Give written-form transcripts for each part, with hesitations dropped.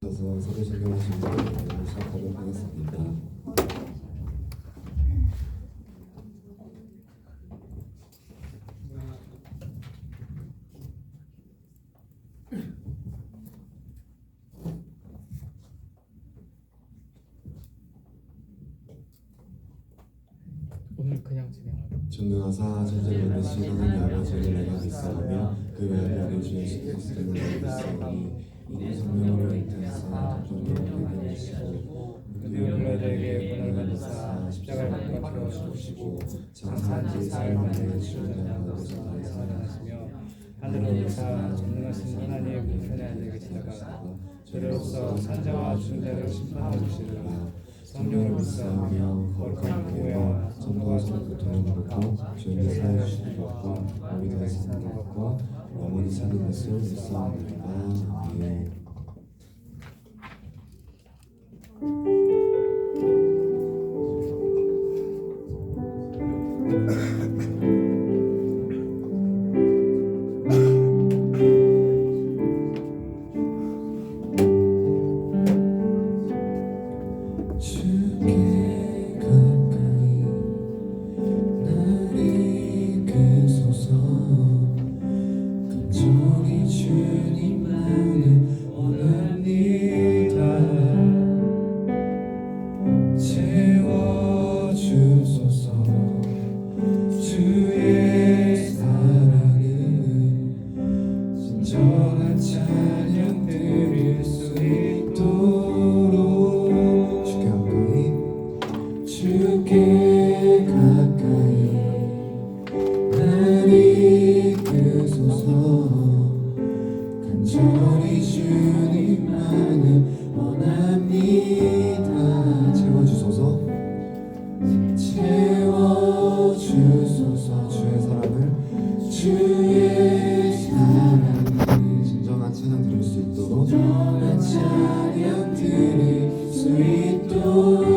서로 신경하시고 오늘 시작하도록 하겠습니다. 오늘 그냥 진행하자. 전능하사 천지를 만드신 하나님 아버지를 내가 믿사오며 그 외아들 주의 예수 그리스도를 내가 믿사오니 이는 성령으로 잉태하사 성령으로 되시고 우리들에게 구원을 받으사 십자가를 못 박혀 죽으시고 장사한 지 사흘 만에 주님의 가운데서 다시 살아나시며 하늘로 오르사 전능하신 하나님의 우편에 앉아 계시다가 저로서 산자와 중자를 심판하러 오시리라. 성령을 믿사오며 거룩한 교회와 전도와 성교통을 받고 죄를 사해 주시는 것과 몸이 다시 사는 것과 영원히 사는 것을 믿사옵나이다. 아멘. 주께 가까이 나를 이끄소서 간절히 주님만을 원합니다. 채워주소서 주의 사랑을 진정한 찬양 드릴 수 있도록 주께 가까이 나를 이끄소서 간절히 주님만을 원합니다. 채워주소서 채워주소서 주의 사랑을 진정한 찬양 드릴 수 있도록 진정한 찬양 드릴 수 있도록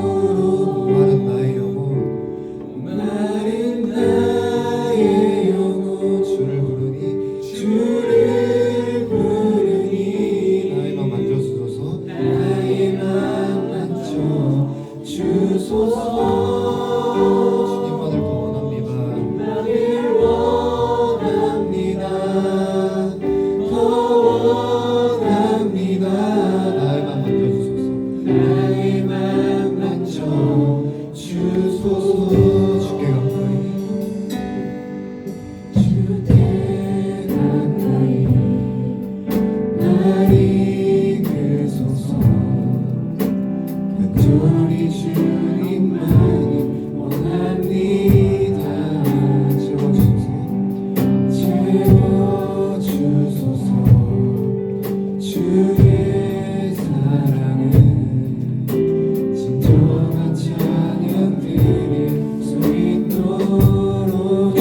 마른 나의 영혼 마른 나의 영혼 주를 부르니 나의 맘 만져주소서 나의 맘 만져주소서 주님만을 더 원합니다. 주님만을 원합니다. 더 원합니다. 나의 맘 만져주소서 나의 맘 만져주소서 주께 가까이 나를 이끄소서 간절히 주님만을 원합니다. 채워주소서 주의 사랑을 진정한 찬양 드릴 수 있도록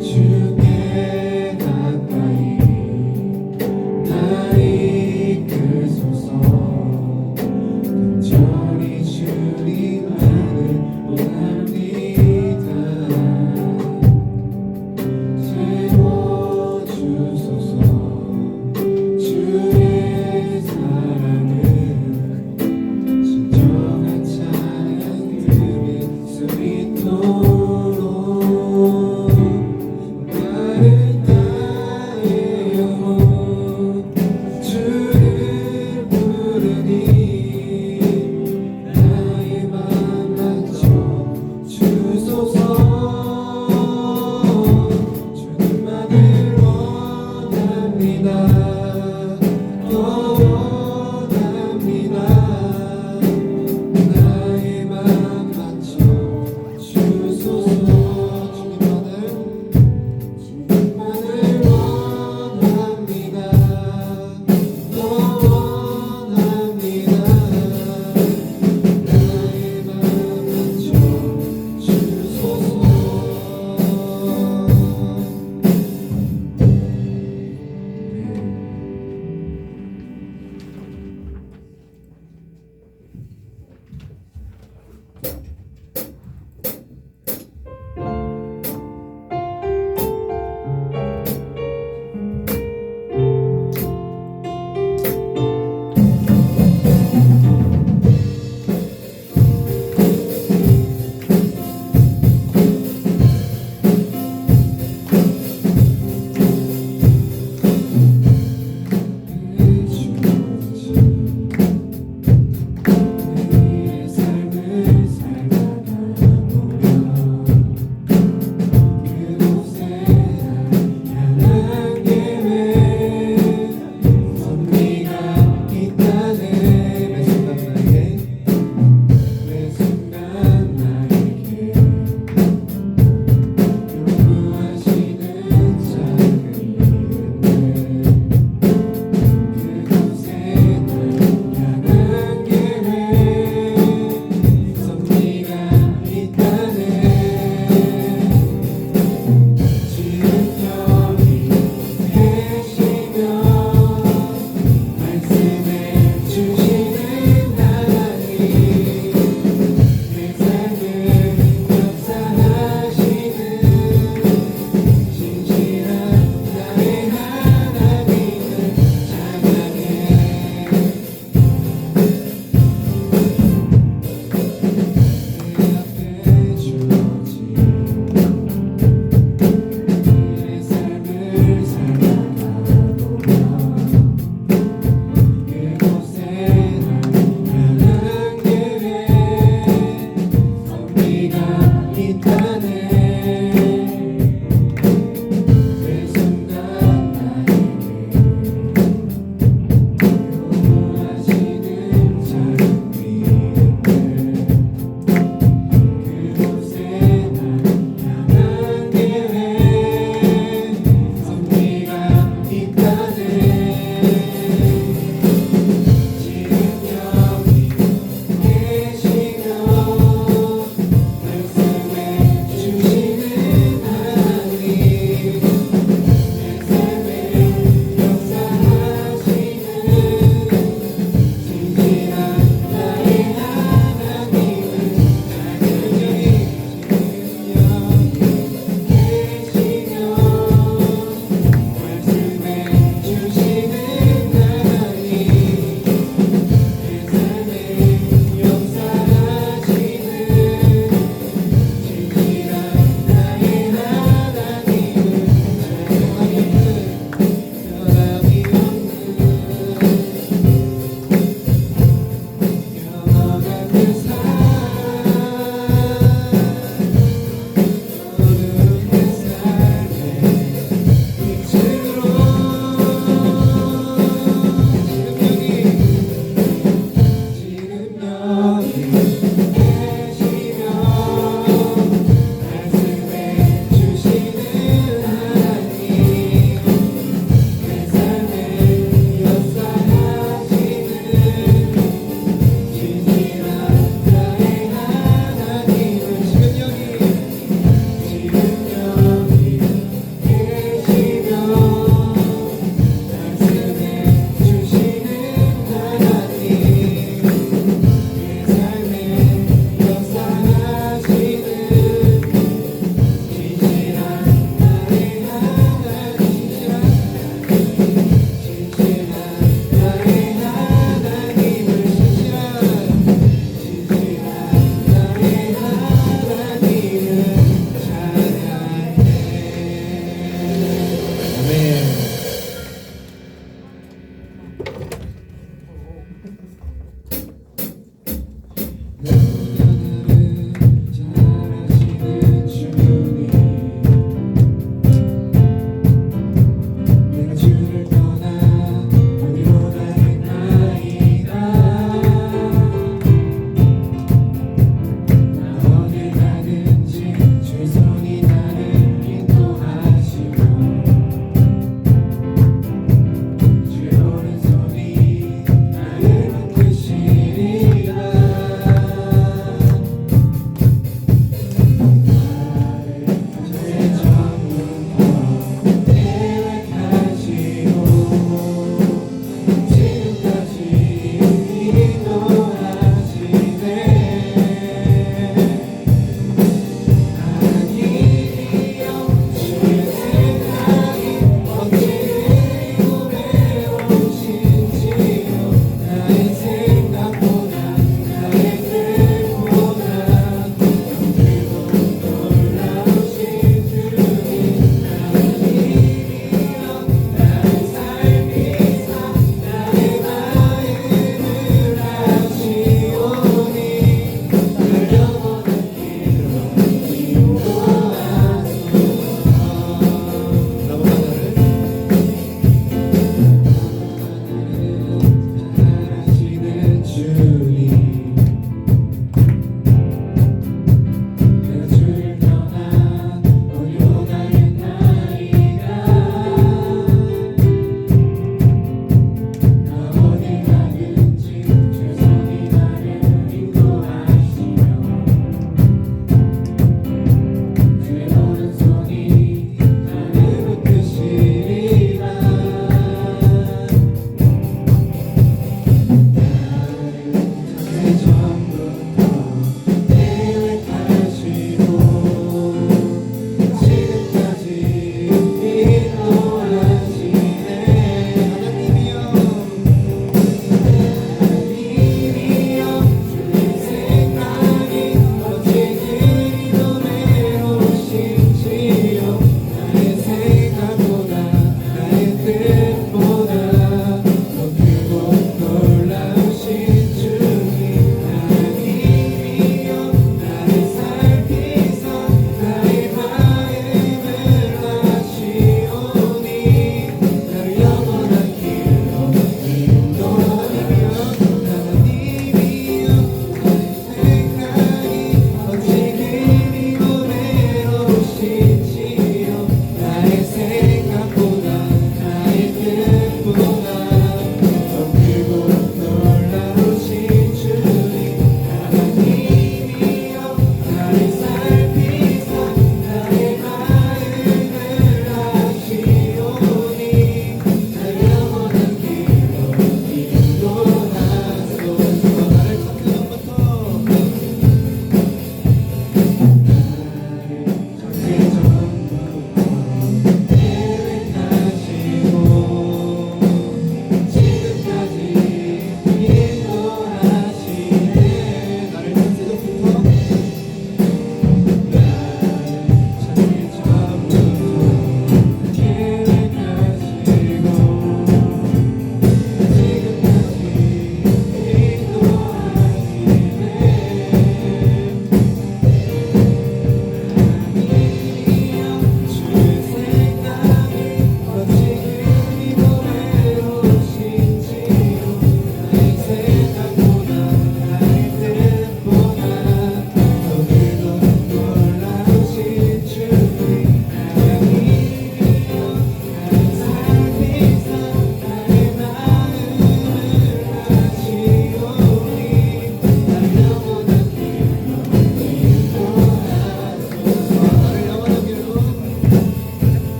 주께 가까이 나를 이끄소서 간절히 주님만을 원합니다. 채워주소서 주의 사랑을 진정한 찬양 드릴 수 있도록 나를 나의 영혼 주를 부르니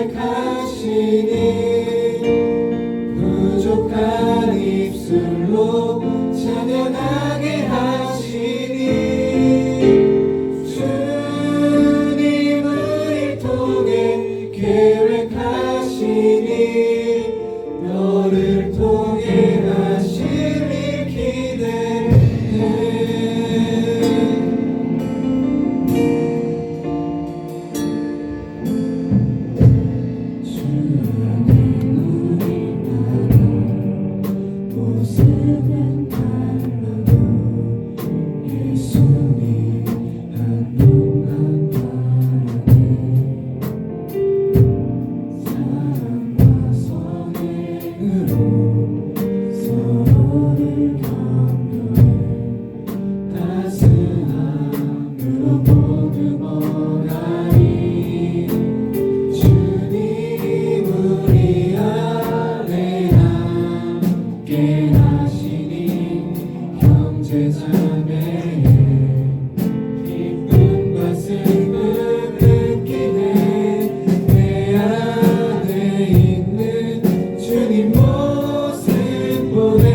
계획하시니 부족한 입술로 찬양하게 하시니 주님 우릴 통해 계획하시니 너를 통해 하실 일 기대해 모습은 달라도 예수님 한 눈만 바라네 사랑과 선행으로 서로를 격려해 따스함으로 모두 모아리 주님 우리 안에 함께 하시니 형제자매의 기쁨과 슬픔 느끼네 내 안에 있는 주님 모습 보네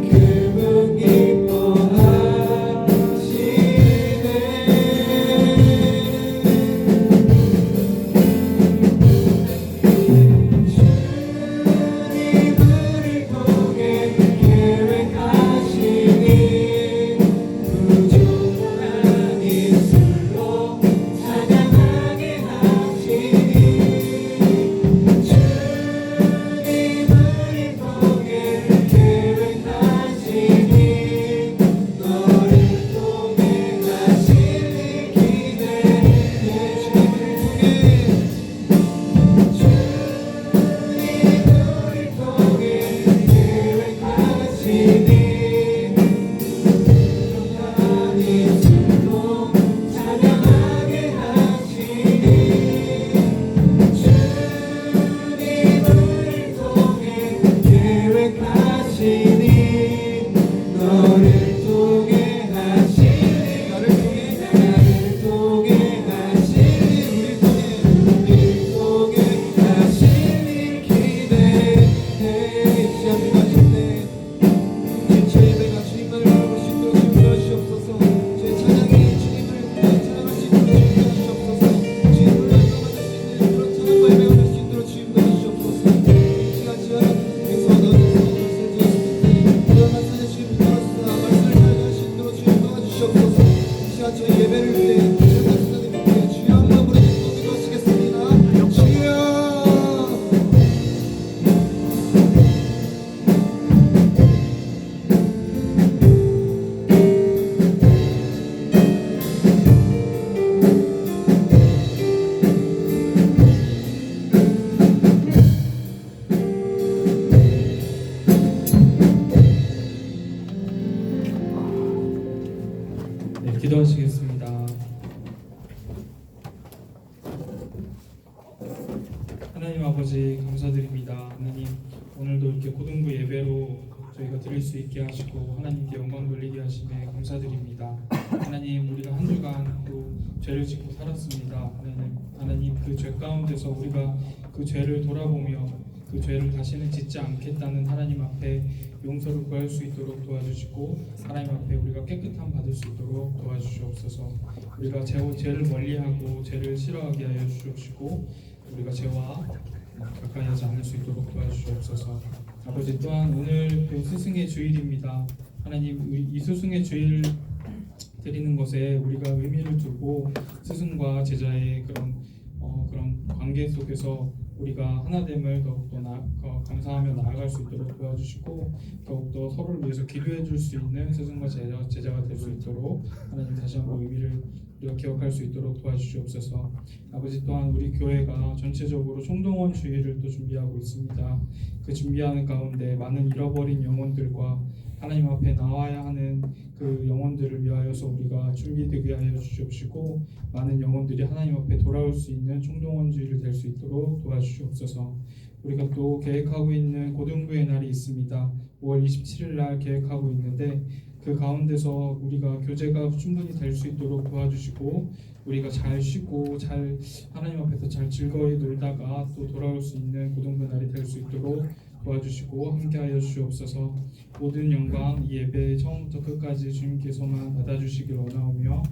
그분 기뻐하시네 주님을 통해 계획하시니 부족한 입술로 찬양하게 하시니 주님을 통해 계획하시니 너를 통해 하실 일 기대해 주님을 통해 계획하시니 부족한 입술로 찬양하게 하시니 주님을 통해 계획하시니 너를 통해 하실 일 나를 통해 하실 일 우리 통해 하실 일 기대해 시합이 가셨네 제 예배가 주님만을 부를 수 있도록 주옵소서 제 찬양이 주님을 찬양할 수 있도록 주옵소서 주님을 영광받을 수 있는 그런 찬양과 예배가 될 수 있도록 주옵소서 이 시간 지어라 그래서 너는 그런 말씀에 주님 따라서 말씀을 살게 하실 수 있도록 주님 도와주시옵소서 이 시간 저희 예배를 위해 주님 말씀드리며 주여 한번 부르짖고 기도하시겠습니다 주여 네, 기도하시겠습니다. 하나님 아버지 감사드립니다. 하나님 오늘도 이렇게 고등부 예배로 저희가 드릴 수 있게 하시고 하나님께 영광 돌리게 하심에 감사드립니다. 하나님 우리가 한 주간 또 죄를 짓고 살았습니다. 하나님 그 죄 가운데서 우리가 그 죄를 돌아보며 그 죄를 다시는 짓지 않겠다는 하나님 앞에 용서를 구할 수 있도록 도와주시고 하나님 앞에 우리가 깨끗함 받을 수 있도록 도와주시옵소서. 우리가 죄를 멀리하고 죄를 싫어하게 하여 주시옵시고 우리가 죄와 가까이 하지 않을 수 있도록 도와주시옵소서. 아버지 또한 오늘 그 스승의 주일입니다. 하나님 이 스승의 주일 드리는 것에 우리가 의미를 두고 스승과 제자의 그런 관계 속에서 우리가 하나됨을 더욱더 감사하며 나아갈 수 있도록 도와주시고 더욱더 서로를 위해서 기도해 줄 수 있는 스승과 제자가 될 수 있도록 하나님 다시 한번 의미를 우리가 기억할 수 있도록 도와주시옵소서. 아버지 또한 우리 교회가 전체적으로 총동원 주일을 또 준비하고 있습니다. 그 준비하는 가운데 많은 잃어버린 영혼들과 하나님 앞에 나와야 하는 그 영혼들을 위하여서 우리가 준비되게 하여 주시옵시고 많은 영혼들이 하나님 앞에 돌아올 수 있는 총동원 주일을 될 수 있도록 도와주시옵소서. 우리가 또 계획하고 있는 고등부의 날이 있습니다. 5월 27일 날 계획하고 있는데 그 가운데서 우리가 교제가 충분히 될 수 있도록 도와주시고 우리가 잘 쉬고 잘 하나님 앞에서 잘 즐거이 놀다가 또 돌아올 수 있는 고동부 날이 될 수 있도록 도와주시고 함께하여 주시옵소서. 모든 영광 이 예배 처음부터 끝까지 주님께서만 받아주시길 원하오며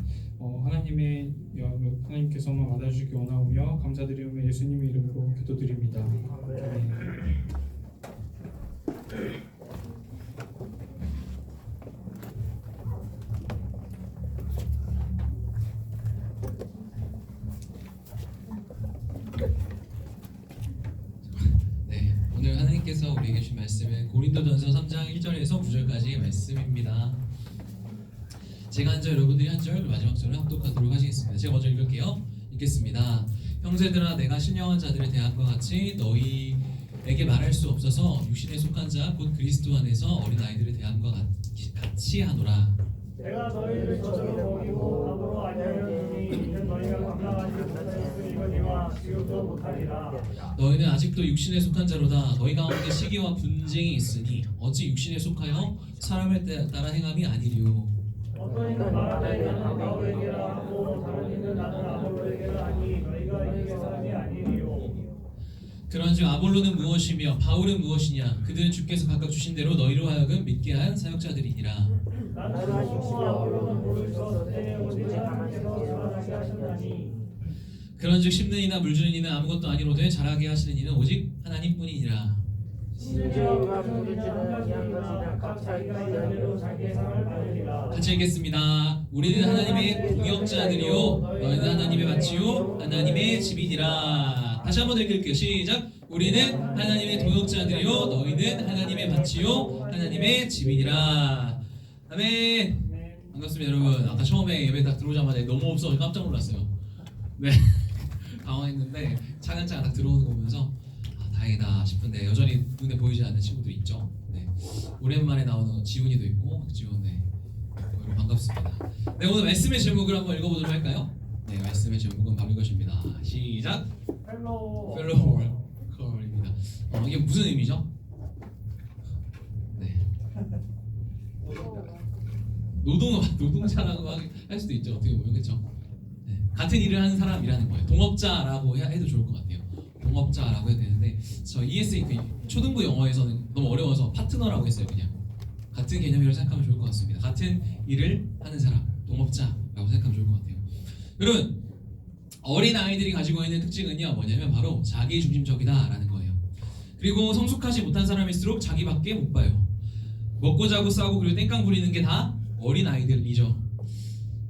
하나님께서만 받아주시길 원하오며 감사드리며 예수님의 이름으로 기도드립니다. 아멘. 네, 오늘 하나님께서 우리에게 주신 말씀은 고린도전서 3장 1절에서 9절까지의 말씀입니다. 제가 한 절, 여러분들이 한 절, 마지막 절을 합독하도록 하시겠습니다. 제가 먼저 읽을게요. 읽겠습니다. 형제들아, 내가 신령한 자들에 대함과 같이 너희에게 말할 수 없어서 육신에 속한 자 곧 그리스도 안에서 어린 아이들에 대함과 같이 하노라. 내가 너희를 저절로 먹이고 밥으로 아니하였으니 이는 너희가 감당하지 못하였으니거니와 지금도 못하리라. 너희는 아직도 육신에 속한 자로다. 너희 가운데 시기와 분쟁이 있으니 어찌 육신에 속하여 사람을 따라 행함이 아니리요. 어떤 이는 말하되 나는 바울에게라 하고 다른 이는 나는 아볼로에게라 하니 너희가 이게 사람이 아니리요. 그런즉 아볼로는 무엇이며 바울은 무엇이냐? 그들은 주께서 각각 주신 대로 너희로 하여금 믿게 한 사역자들이니라. 나는 주와 아볼로는 모를 것 때에 오직 하나님께서 자라나게 하셨나니. 그런즉 심는 이나 물주는 이는 아무것도 아니로되 자라게 하시는 이는 오직 하나님뿐이니라. 심지어 물주는 한 것이나 각 자기가 이대로 자기의 상을 받으리라. 같이 읽겠습니다. 우리는 하나님의 동역자들이요 너희는 하나님의 밭이요 하나님의 집이니라. 다시 한번 읽을게요. 시작. 우리는 하나님의 동역자들이요 너희는 하나님의 밭이요 하나님의 집이니라. 아멘. 반갑습니다 여러분. 아까 처음에 예배 딱 들어오자마자 너무 없어서 깜짝 놀랐어요. 네. 당황했는데 차근차근 딱 들어오는 거 보면서 다행이다 싶은데 여전히 눈에 보이지 않는 친구들이 있죠. 네. 오랜만에 나오는 지훈이도 있고 지훈. 네. 여러분 반갑습니다. 네, 오늘 말씀의 제목을 한번 읽어보도록 할까요? 네, 말씀의 제목은 바로 이것입니다. 시작. 헬로 펠로우입니다. 이게 무슨 의미죠? 네. 노동자라고 할 수도 있죠. 어떻게 보면 그렇죠. 네. 같은 일을 하는 사람이라는 거예요. 동업자라고 해도 좋을 것 같아요. 동업자라고 해도 되는데 저 ESA 초등부 영어에서는 너무 어려워서 파트너라고 했어요. 그냥 같은 개념이라고 생각하면 좋을 것 같습니다. 같은 일을 하는 사람, 동업자라고 생각하면 좋을 것 같아요. 여러분, 어린 아이들이 가지고 있는 특징은요 뭐냐면 바로 자기중심적이다라는 거예요. 그리고 성숙하지 못한 사람일수록 자기밖에 못 봐요. 먹고 자고 싸고 그리고 땡깡 부리는 게 다 어린 아이들이죠.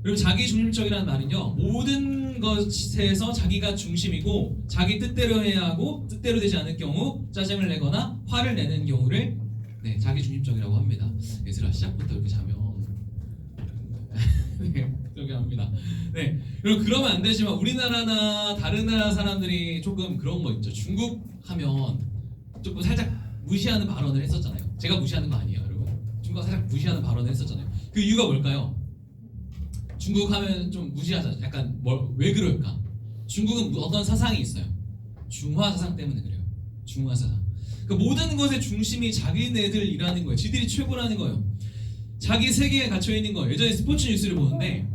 그리고 자기중심적이라는 말은요 모든 것에서 자기가 중심이고 자기 뜻대로 해야 하고 뜻대로 되지 않을 경우 짜증을 내거나 화를 내는 경우를 자기중심적이라고 합니다. 얘들아 시작부터 이렇게 자면 네, 그렇게 합니다. 네, 여러분 그러면 안 되지만 우리나라나 다른 나라 사람들이 조금 그런 거 있죠. 중국 하면 조금 살짝 무시하는 발언을 했었잖아요. 제가 무시하는 거 아니에요, 여러분. 중국 살짝 무시하는 발언을 했었잖아요. 그 이유가 뭘까요? 중국 하면 좀 무시하잖아요. 약간 왜 그럴까? 중국은 어떤 사상이 있어요. 중화 사상 때문에 그래요. 중화 사상. 그 모든 것의 중심이 자기네들이라는 거예요. 지들이 최고라는 거예요. 자기 세계에 갇혀 있는 거예요. 예전에 스포츠 뉴스를 보는데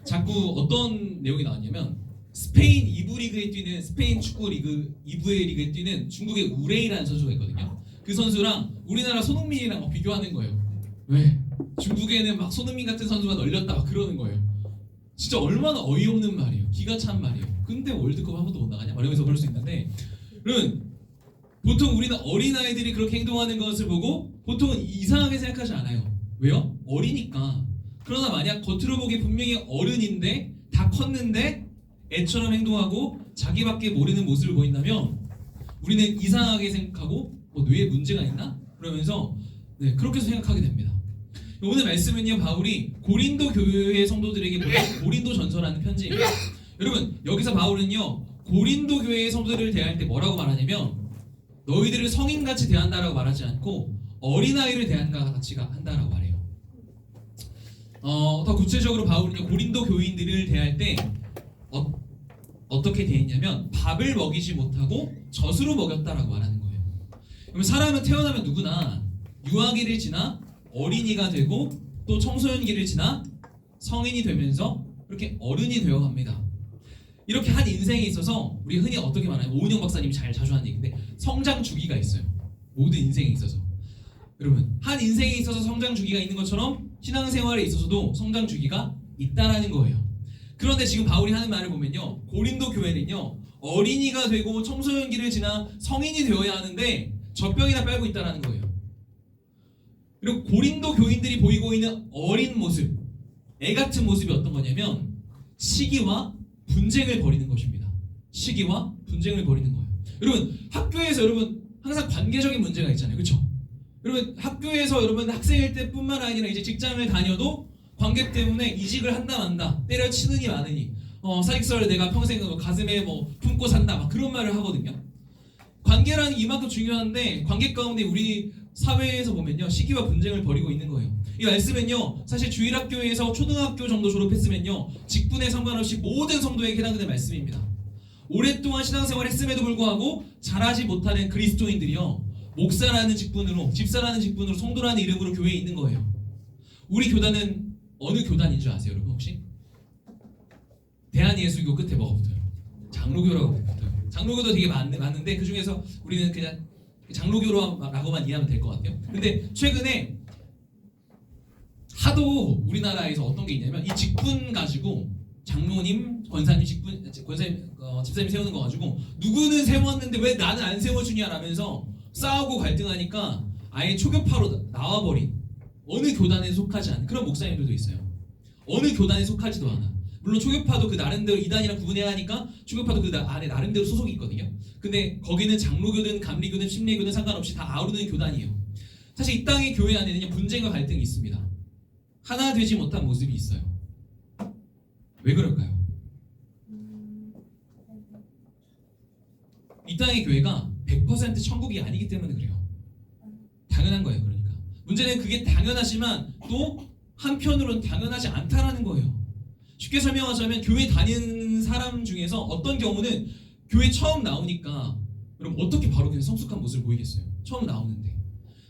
자꾸 어떤 내용이 나왔냐면 스페인 2부 리그에 뛰는 스페인 축구 리그 2부의 리그에 뛰는 중국의 우레이라는 선수가 있거든요. 그 선수랑 우리나라 손흥민이랑 막 비교하는 거예요. 왜? 중국에는 막 손흥민 같은 선수가 널렸다 막 그러는 거예요. 진짜 얼마나 어이없는 말이에요. 기가 찬 말이에요. 근데 월드컵 한 번도 못 나가냐? 이러면서 그럴 수 있는데 여러분 보통 우리는 어린아이들이 그렇게 행동하는 것을 보고 보통은 이상하게 생각하지 않아요. 왜요? 어리니까. 그러나 만약 겉으로 보기 분명히 어른인데 다 컸는데 애처럼 행동하고 자기밖에 모르는 모습을 보인다면 우리는 이상하게 생각하고 뇌에 문제가 있나? 그러면서 그렇게 생각하게 됩니다. 오늘 말씀은요 바울이 고린도 교회의 성도들에게 보낸 고린도 전서라는 편지입니다. 여러분 여기서 바울은요 고린도 교회의 성도들을 대할 때 뭐라고 말하냐면 너희들을 성인같이 대한다라고 말하지 않고 어린아이를 대한가 같이가 한다라고 말해요. 더 구체적으로 바울은요 고린도 교인들을 대할 때 어떻게 대했냐면 밥을 먹이지 못하고 젖으로 먹였다라고 말하는 거예요. 그러면 사람은 태어나면 누구나 유아기를 지나 어린이가 되고 또 청소년기를 지나 성인이 되면서 그렇게 어른이 되어갑니다. 이렇게 한 인생에 있어서 우리 흔히 어떻게 말하냐면 오은영 박사님이 자주 하는 얘기인데 성장 주기가 있어요. 모든 인생에 있어서. 여러분 한 인생에 있어서 성장 주기가 있는 것처럼 신앙생활에 있어서도 성장 주기가 있다라는 거예요. 그런데 지금 바울이 하는 말을 보면요, 고린도 교회는요 어린이가 되고 청소년기를 지나 성인이 되어야 하는데 젖병이나 빨고 있다라는 거예요. 그리고 고린도 교인들이 보이고 있는 어린 모습, 애 같은 모습이 어떤 거냐면 시기와 분쟁을 벌이는 것입니다. 시기와 분쟁을 벌이는 거예요. 여러분 학교에서 여러분 항상 관계적인 문제가 있잖아요, 그렇죠? 여러분 학교에서 여러분 학생일 때뿐만 아니라 이제 직장을 다녀도 관계 때문에 이직을 한다 만다, 때려치느니 마느니, 사직서를 내가 평생 가슴에 뭐 품고 산다, 막 그런 말을 하거든요. 관계라는 게 이만큼 중요한데 관계 가운데 우리 사회에서 보면요 시기와 분쟁을 벌이고 있는 거예요. 이 말씀은요 사실 주일학교에서 초등학교 정도 졸업했으면요 직분에 상관없이 모든 성도에게 해당되는 말씀입니다. 오랫동안 신앙생활을 했음에도 불구하고 잘하지 못하는 그리스도인들이요 목사라는 직분으로, 집사라는 직분으로, 성도라는 이름으로 교회에 있는 거예요. 우리 교단은 어느 교단인 줄 아세요 여러분 혹시? 대한예수교 끝에 뭐가 붙어요? 장로교라고 붙어요. 장로교도 되게 많은데 그 중에서 우리는 그냥 장로교라고만 이해하면 될 것 같아요. 근데 최근에 하도 우리나라에서 어떤 게 있냐면 이 직분 가지고 장로님, 권사님 집사님 세우는 거 가지고 누구는 세웠는데 왜 나는 안 세워주냐라면서 싸우고 갈등하니까 아예 초교파로 나와버린 어느 교단에 속하지 않은 그런 목사님들도 있어요. 어느 교단에 속하지도 않아. 물론 초교파도 그 나름대로 이단이랑 구분해야 하니까 초교파도 그 안에 나름대로 소속이 있거든요. 근데 거기는 장로교든 감리교든 심리교든 상관없이 다 아우르는 교단이에요. 사실 이 땅의 교회 안에는 분쟁과 갈등이 있습니다. 하나 되지 못한 모습이 있어요. 왜 그럴까요? 이 땅의 교회가 100% 천국이 아니기 때문에 그래요. 당연한 거예요. 그러니까 문제는 그게 당연하지만 또 한편으로는 당연하지 않다라는 거예요. 쉽게 설명하자면 교회 다니는 사람 중에서 어떤 경우는 교회 처음 나오니까 여러분 어떻게 바로 그냥 성숙한 모습을 보이겠어요? 처음 나오는데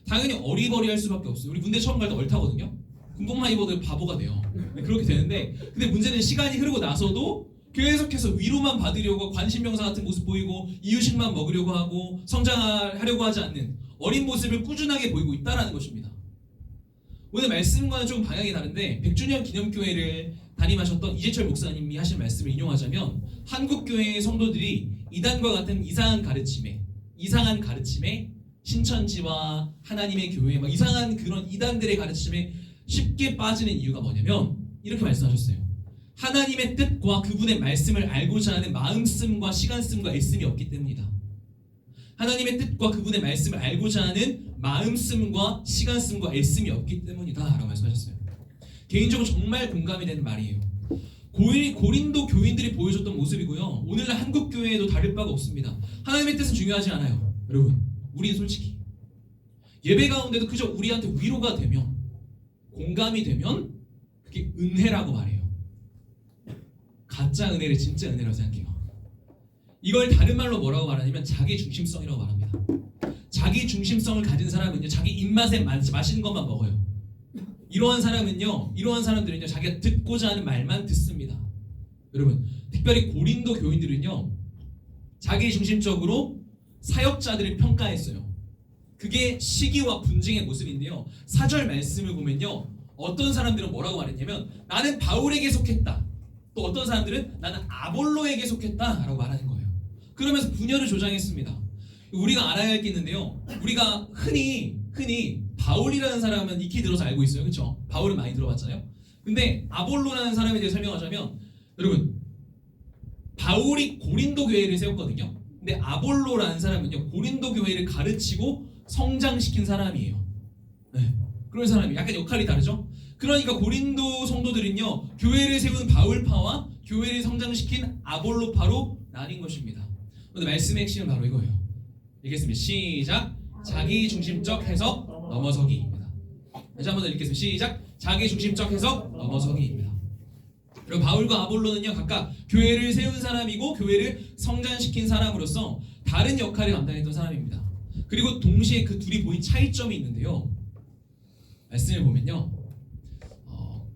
당연히 어리버리할 수밖에 없어요. 우리 군대 처음 갈 때 얼타거든요. 군복만 입어도 바보가 돼요. 그렇게 되는데 근데 문제는 시간이 흐르고 나서도 계속해서 위로만 받으려고 관심병사 같은 모습 보이고 이유식만 먹으려고 하고 성장하려고 하지 않는 어린 모습을 꾸준하게 보이고 있다는 것입니다. 오늘 말씀과는 조금 방향이 다른데 100주년 기념교회를 담임하셨던 이재철 목사님이 하신 말씀을 인용하자면 한국교회의 성도들이 이단과 같은 이상한 가르침에 신천지와 하나님의 교회 막 이상한 그런 이단들의 가르침에 쉽게 빠지는 이유가 뭐냐면 이렇게 말씀하셨어요. 하나님의 뜻과 그분의 말씀을 알고자 하는 마음씀과 시간씀과 애씀이 없기 때문이다. 하나님의 뜻과 그분의 말씀을 알고자 하는 마음씀과 시간씀과 애씀이 없기 때문이다 라고 말씀하셨어요. 개인적으로 정말 공감이 되는 말이에요. 고린도 교인들이 보여줬던 모습이고요. 오늘날 한국 교회에도 다를 바가 없습니다. 하나님의 뜻은 중요하지 않아요. 여러분, 우리는 솔직히 예배 가운데도 그저 우리한테 위로가 되면, 공감이 되면 그게 은혜라고 말해요. 가짜 은혜를 진짜 은혜라고 생각해요. 이걸 다른 말로 뭐라고 말하냐면 자기 중심성이라고 말합니다. 자기 중심성을 가진 사람은요, 자기 입맛에 맛있는 것만 먹어요. 이러한 사람들은요 자기가 듣고자 하는 말만 듣습니다. 여러분, 특별히 고린도 교인들은요 자기 중심적으로 사역자들을 평가했어요. 그게 시기와 분쟁의 모습인데요, 4절 말씀을 보면요 어떤 사람들은 뭐라고 말했냐면 나는 바울에게 속했다, 또 어떤 사람들은 나는 아볼로에게 속했다 라고 말하는 거예요. 그러면서 분열을 조장했습니다. 우리가 알아야 할 게 있는데요, 우리가 흔히 바울이라는 사람은 익히 들어서 알고 있어요. 그렇죠? 바울은 많이 들어봤잖아요. 근데 아볼로라는 사람에 대해 설명하자면, 여러분, 바울이 고린도 교회를 세웠거든요. 근데 아볼로라는 사람은요 고린도 교회를 가르치고 성장시킨 사람이에요. 네, 그런 사람이 약간 역할이 다르죠. 그러니까 고린도 성도들은요 교회를 세운 바울파와 교회를 성장시킨 아볼로파로 나뉜 것입니다. 오늘 말씀의 핵심은 바로 이거예요. 읽겠습니다. 시작. 자기 중심적 해석 넘어서기입니다. 다시 한번 더 읽겠습니다. 시작. 자기 중심적 해석 넘어서기입니다. 그리고 바울과 아볼로는요 각각 교회를 세운 사람이고 교회를 성장시킨 사람으로서 다른 역할을 감당했던 사람입니다. 그리고 동시에 그 둘이 보인 차이점이 있는데요, 말씀을 보면요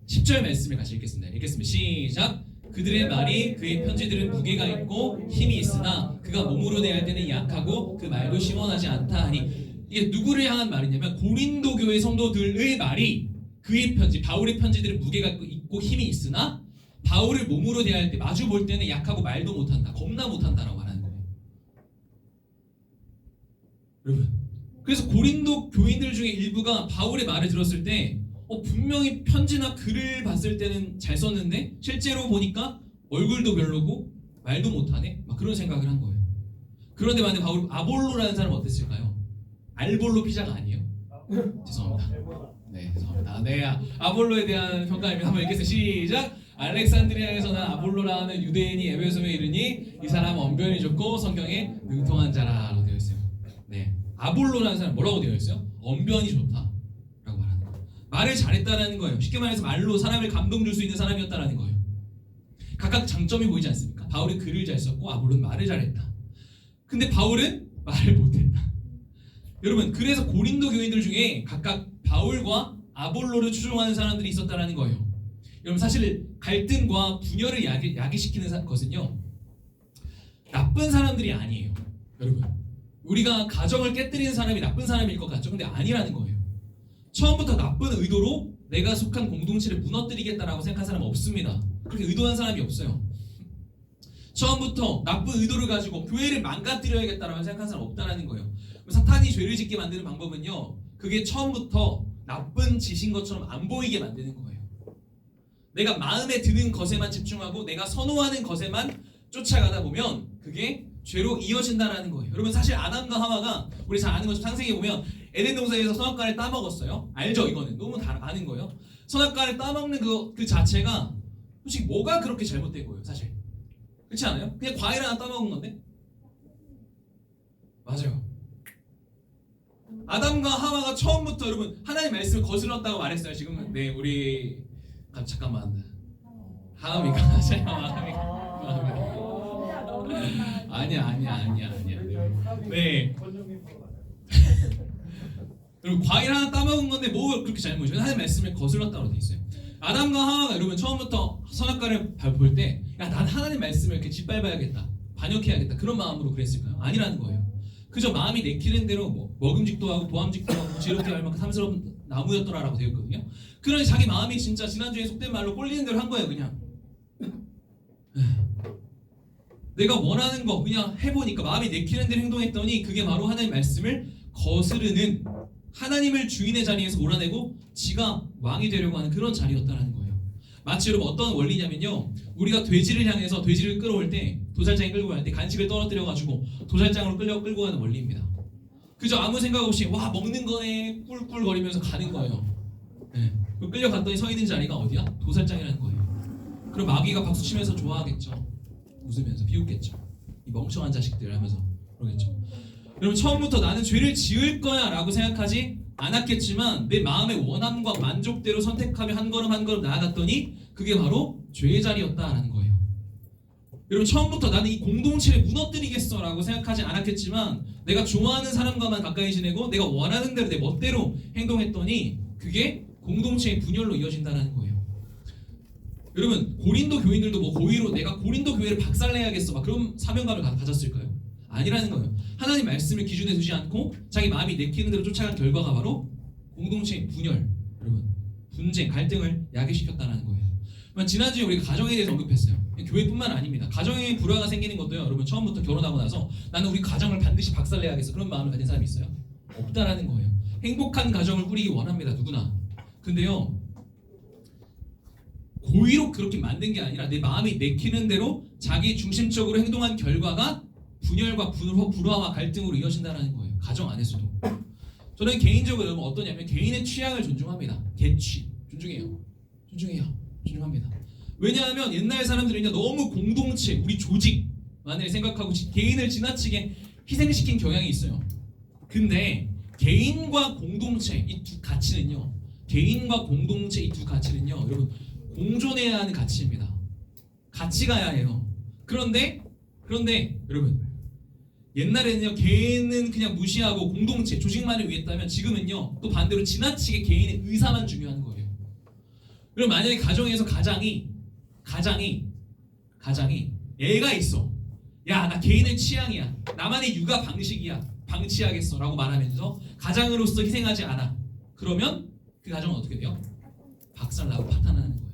10절 말씀을 같이 읽겠습니다. 시작. 그들의 말이 그의 편지들은 무게가 있고 힘이 있으나 그가 몸으로 대할 때는 약하고 그 말도 시원하지 않다 하니, 이게 누구를 향한 말이냐면 고린도 교회 성도들의 말이 그의 편지, 바울의 편지들은 무게가 있고 힘이 있으나 바울을 몸으로 대할 때 마주 볼 때는 약하고 말도 못한다, 겁나 못한다라고 말하는 거예요. 여러분, 그래서 고린도 교인들 중에 일부가 바울의 말을 들었을 때 분명히 편지나 글을 봤을 때는 잘 썼는데 실제로 보니까 얼굴도 별로고 말도 못하네, 막 그런 생각을 한 거예요. 그런데 만약에 바울 아볼로라는 사람은 어땠을까요? 알볼로 피자가 아니에요. 죄송합니다. 네, 죄송합니다. 네, 아볼로에 대한 평가입니다. 한번 읽겠습니다. 시작. 알렉산드리아에서 난 아볼로라는 유대인이 에베소에 이르니 이 사람은 언변이 좋고 성경에 능통한 자라라고 되어 있어요. 네, 아볼로라는 사람 뭐라고 되어 있어요? 언변이 좋다라고 말하는 거예요. 말을 잘했다라는 거예요. 쉽게 말해서 말로 사람을 감동 줄 수 있는 사람이었다라는 거예요. 각각 장점이 보이지 않습니까? 바울은 글을 잘 썼고 아볼로는 말을 잘했다. 근데 바울은 말을 못했다. 여러분, 그래서 고린도 교인들 중에 각각 바울과 아볼로를 추종하는 사람들이 있었다라는 거예요. 여러분, 사실 갈등과 분열을 야기시키는 것은요, 나쁜 사람들이 아니에요. 여러분, 우리가 가정을 깨뜨리는 사람이 나쁜 사람일 것 같죠? 근데 아니라는 거예요. 처음부터 나쁜 의도로 내가 속한 공동체를 무너뜨리겠다라고 생각한 사람은 없습니다. 그렇게 의도한 사람이 없어요. 처음부터 나쁜 의도를 가지고 교회를 망가뜨려야겠다라고 생각한 사람은 없다는 거예요. 사탄이 죄를 짓게 만드는 방법은요, 그게 처음부터 나쁜 짓인 것처럼 안 보이게 만드는 거예요. 내가 마음에 드는 것에만 집중하고 내가 선호하는 것에만 쫓아가다 보면 그게 죄로 이어진다라는 거예요. 여러분, 사실 아담과 하와가 우리 잘 아는 것처럼 창세기에 보면 에덴 동산에서 선악과를 따먹었어요. 알죠? 이거는 너무 다 아는 거예요. 선악과를 따먹는 그 자체가 솔직히 뭐가 그렇게 잘못된 거예요, 사실. 그렇지 않아요? 그냥 과일 하나 따먹은 건데? 맞아요. 아담과 하와가 처음부터 여러분 하나님 말씀을 거슬렀다고 말했어요. 지금 네, 우리 잠깐만 하나미가 아니야. 네. 여러분, 과일 하나 따먹은 건데 뭐 그렇게 잘못이에요? 하나님 말씀을 거슬렀다고 돼 있어요. 아담과 하와가 여러분 처음부터 선악과를 볼 때 야, 난 하나님 말씀을 이렇게 짓밟아야겠다, 반역해야겠다, 그런 마음으로 그랬을까요? 아니라는 거예요. 그저 마음이 내키는 대로 뭐 먹음직도 하고 보암직도 하고 지혜롭게 할 만큼 탐스러운 나무였더라라고 되어 있거든요. 그러니 자기 마음이 진짜 지난주에 속된 말로 꼴리는 대로 한 거예요. 그냥 내가 원하는 거 그냥 해보니까 마음이 내키는 대로 행동했더니 그게 바로 하나님의 말씀을 거스르는, 하나님을 주인의 자리에서 몰아내고 지가 왕이 되려고 하는 그런 자리였다는 거예요. 마치 여러분 어떤 원리냐면요, 우리가 돼지를 향해서 돼지를 끌어올 때, 도살장에 끌고 갈 때 간식을 떨어뜨려가지고 도살장으로 끌고 가는 원리입니다. 그저 아무 생각 없이 와 먹는 거네 꿀꿀거리면서 가는 거예요. 네. 끌려갔더니 서 있는 자리가 어디야? 도살장이라는 거예요. 그럼 마귀가 박수치면서 좋아하겠죠. 웃으면서 비웃겠죠. 이 멍청한 자식들 하면서 그러겠죠. 여러분, 처음부터 나는 죄를 지을 거야 라고 생각하지 않았겠지만 내 마음의 원함과 만족대로 선택하며 한 걸음 한 걸음 나아갔더니 그게 바로 죄의 자리였다라는 거예요. 여러분, 처음부터 나는 이 공동체를 무너뜨리겠어 라고 생각하지 않았겠지만 내가 좋아하는 사람과만 가까이 지내고 내가 원하는 대로 내 멋대로 행동했더니 그게 공동체의 분열로 이어진다는 거예요. 여러분, 고린도 교인들도 뭐 고의로 내가 고린도 교회를 박살내야겠어 막 그런 사명감을 가졌을까요? 아니라는 거예요. 하나님 말씀을 기준에 두지 않고 자기 마음이 내키는 대로 쫓아간 결과가 바로 공동체의 분열, 여러분 분쟁, 갈등을 야기시켰다는 거예요. 지난주에 우리가 가정에 대해서 언급했어요. 교회뿐만 아닙니다. 가정에 불화가 생기는 것도요, 여러분 처음부터 결혼하고 나서 나는 우리 가정을 반드시 박살내야겠어 그런 마음을 가진 사람이 있어요? 없다라는 거예요. 행복한 가정을 꾸리기 원합니다, 누구나. 근데요, 고의로 그렇게 만든 게 아니라 내 마음이 내키는 대로 자기 중심적으로 행동한 결과가 분열과 불화와 갈등으로 이어진다는 거예요. 가정 안에서도. 저는 개인적으로 여러분 어떠냐면 개인의 취향을 존중합니다. 개취 존중해요. 존중합니다. 왜냐하면 옛날 사람들은요 너무 공동체, 우리 조직만을 생각하고 개인을 지나치게 희생시킨 경향이 있어요. 근데 개인과 공동체 이 두 가치는요, 여러분 공존해야 하는 가치입니다. 같이 가야 해요. 그런데 여러분 옛날에는요 개인은 그냥 무시하고 공동체, 조직만을 위했다면 지금은요 또 반대로 지나치게 개인의 의사만 중요한 거예요. 그럼 만약에 가정에서 가장이 애가 있어. 야, 나 개인의 취향이야. 나만의 육아 방식이야. 방치하겠어. 라고 말하면서 가장으로서 희생하지 않아. 그러면 그 가정은 어떻게 돼요? 박살나고 파탄나는 거예요.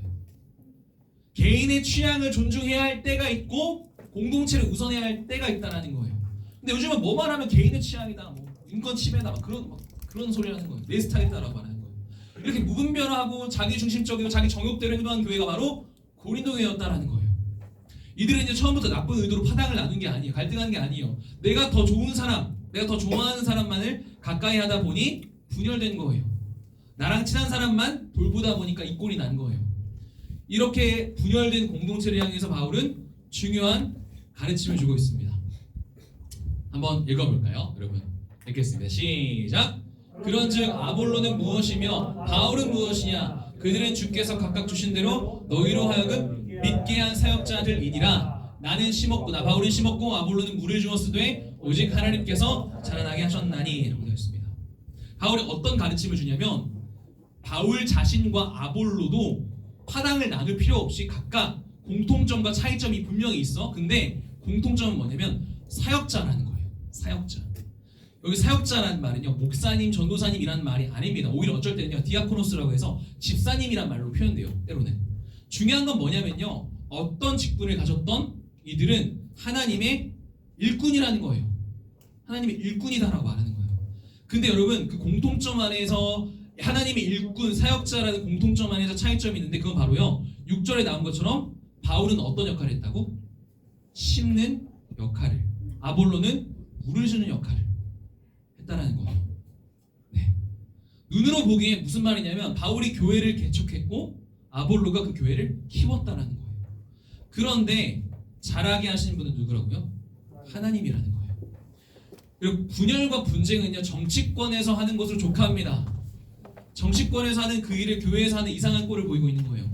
개인의 취향을 존중해야 할 때가 있고 공동체를 우선해야 할 때가 있다는 거예요. 근데 요즘은 뭐만 하면 개인의 취향이다, 뭐 인권 침해다, 막 그런 소리 하는 거예요. 내 스타일이다라고 하는 거예요. 이렇게 무분별하고 자기 중심적이고 자기 정욕대로 행동하는 교회가 바로 고린도 교회였다라는 거예요. 이들은 이제 처음부터 나쁜 의도로 파당을 나눈 게 아니에요. 갈등한 게 아니에요. 내가 더 좋은 사람, 내가 더 좋아하는 사람만을 가까이 하다 보니 분열된 거예요. 나랑 친한 사람만 돌보다 보니까 이 꼴이 난 거예요. 이렇게 분열된 공동체를 향해서 바울은 중요한 가르침을 주고 있습니다. 한번 읽어볼까요? 여러분 읽겠습니다. 시작! 그런즉 아볼로는 무엇이며 바울은 무엇이냐? 그들은 주께서 각각 주신 대로 너희로 하여금 믿게 한 사역자들이니라. 나는 심었고 바울은 심었고 아볼로는 물을 주었으되 오직 하나님께서 자라나게 하셨나니 라고 되어 있습니다. 바울이 어떤 가르침을 주냐면 바울 자신과 아볼로도 파당을 나눌 필요 없이 각각 공통점과 차이점이 분명히 있어. 근데 공통점은 뭐냐면 사역자라는 거예요. 사역자. 여기 사역자라는 말은요, 목사님, 전도사님이라는 말이 아닙니다. 오히려 어쩔 때는요, 디아코노스라고 해서 집사님이란 말로 표현돼요. 때로는. 중요한 건 뭐냐면요, 어떤 직분을 가졌던 이들은 하나님의 일꾼이라는 거예요. 하나님의 일꾼이다라고 말하는 거예요. 근데 여러분, 그 공통점 안에서 하나님의 일꾼, 사역자라는 공통점 안에서 차이점이 있는데 그건 바로요, 6절에 나온 것처럼 바울은 어떤 역할을 했다고? 심는 역할을, 아볼로는 물을 주는 역할을 했다라는 거예요. 네. 눈으로 보기에 무슨 말이냐면 바울이 교회를 개척했고 아볼로가 그 교회를 키웠다라는 거예요. 그런데 잘하게 하시는 분은 누구라고요? 하나님이라는 거예요. 그리고 분열과 분쟁은요, 정치권에서 하는 것으로 족합니다. 정치권에서 하는 그 일을 교회에서 하는 이상한 꼴을 보이고 있는 거예요.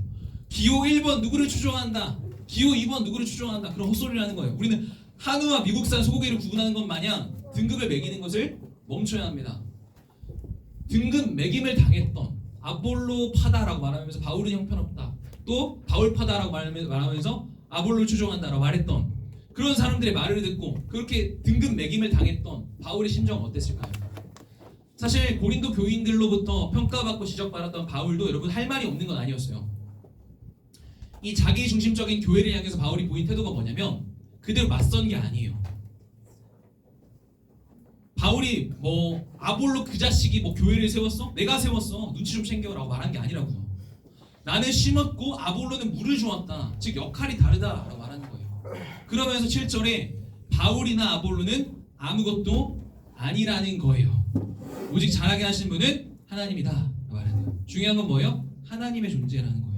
기호 1번 누구를 추종한다, 기호 2번 누구를 추종한다, 그런 헛소리를 하는 거예요. 우리는 한우와 미국산 소고기를 구분하는 것 마냥 등급을 매기는 것을 멈춰야 합니다. 등급 매김을 당했던 아볼로파다라고 말하면서 바울은 형편없다, 또 바울파다라고 말하면서 아볼로를 추종한다라고 말했던 그런 사람들의 말을 듣고 그렇게 등급 매김을 당했던 바울의 심정은 어땠을까요? 사실 고린도 교인들로부터 평가받고 지적받았던 바울도 여러분 할 말이 없는 건 아니었어요. 이 자기 중심적인 교회를 향해서 바울이 보인 태도가 뭐냐면 그대로 맞선 게 아니에요. 바울이 뭐 아볼로 그 자식이 뭐 교회를 세웠어? 내가 세웠어. 눈치 좀 챙겨라고 말한 게 아니라고요. 나는 심었고 아볼로는 물을 주었다. 즉 역할이 다르다라고 말하는 거예요. 그러면서 7절에 바울이나 아볼로는 아무것도 아니라는 거예요. 오직 잘하게 하신 분은 하나님이다 말하는 거예요. 중요한 건 뭐예요? 하나님의 존재라는 거예요.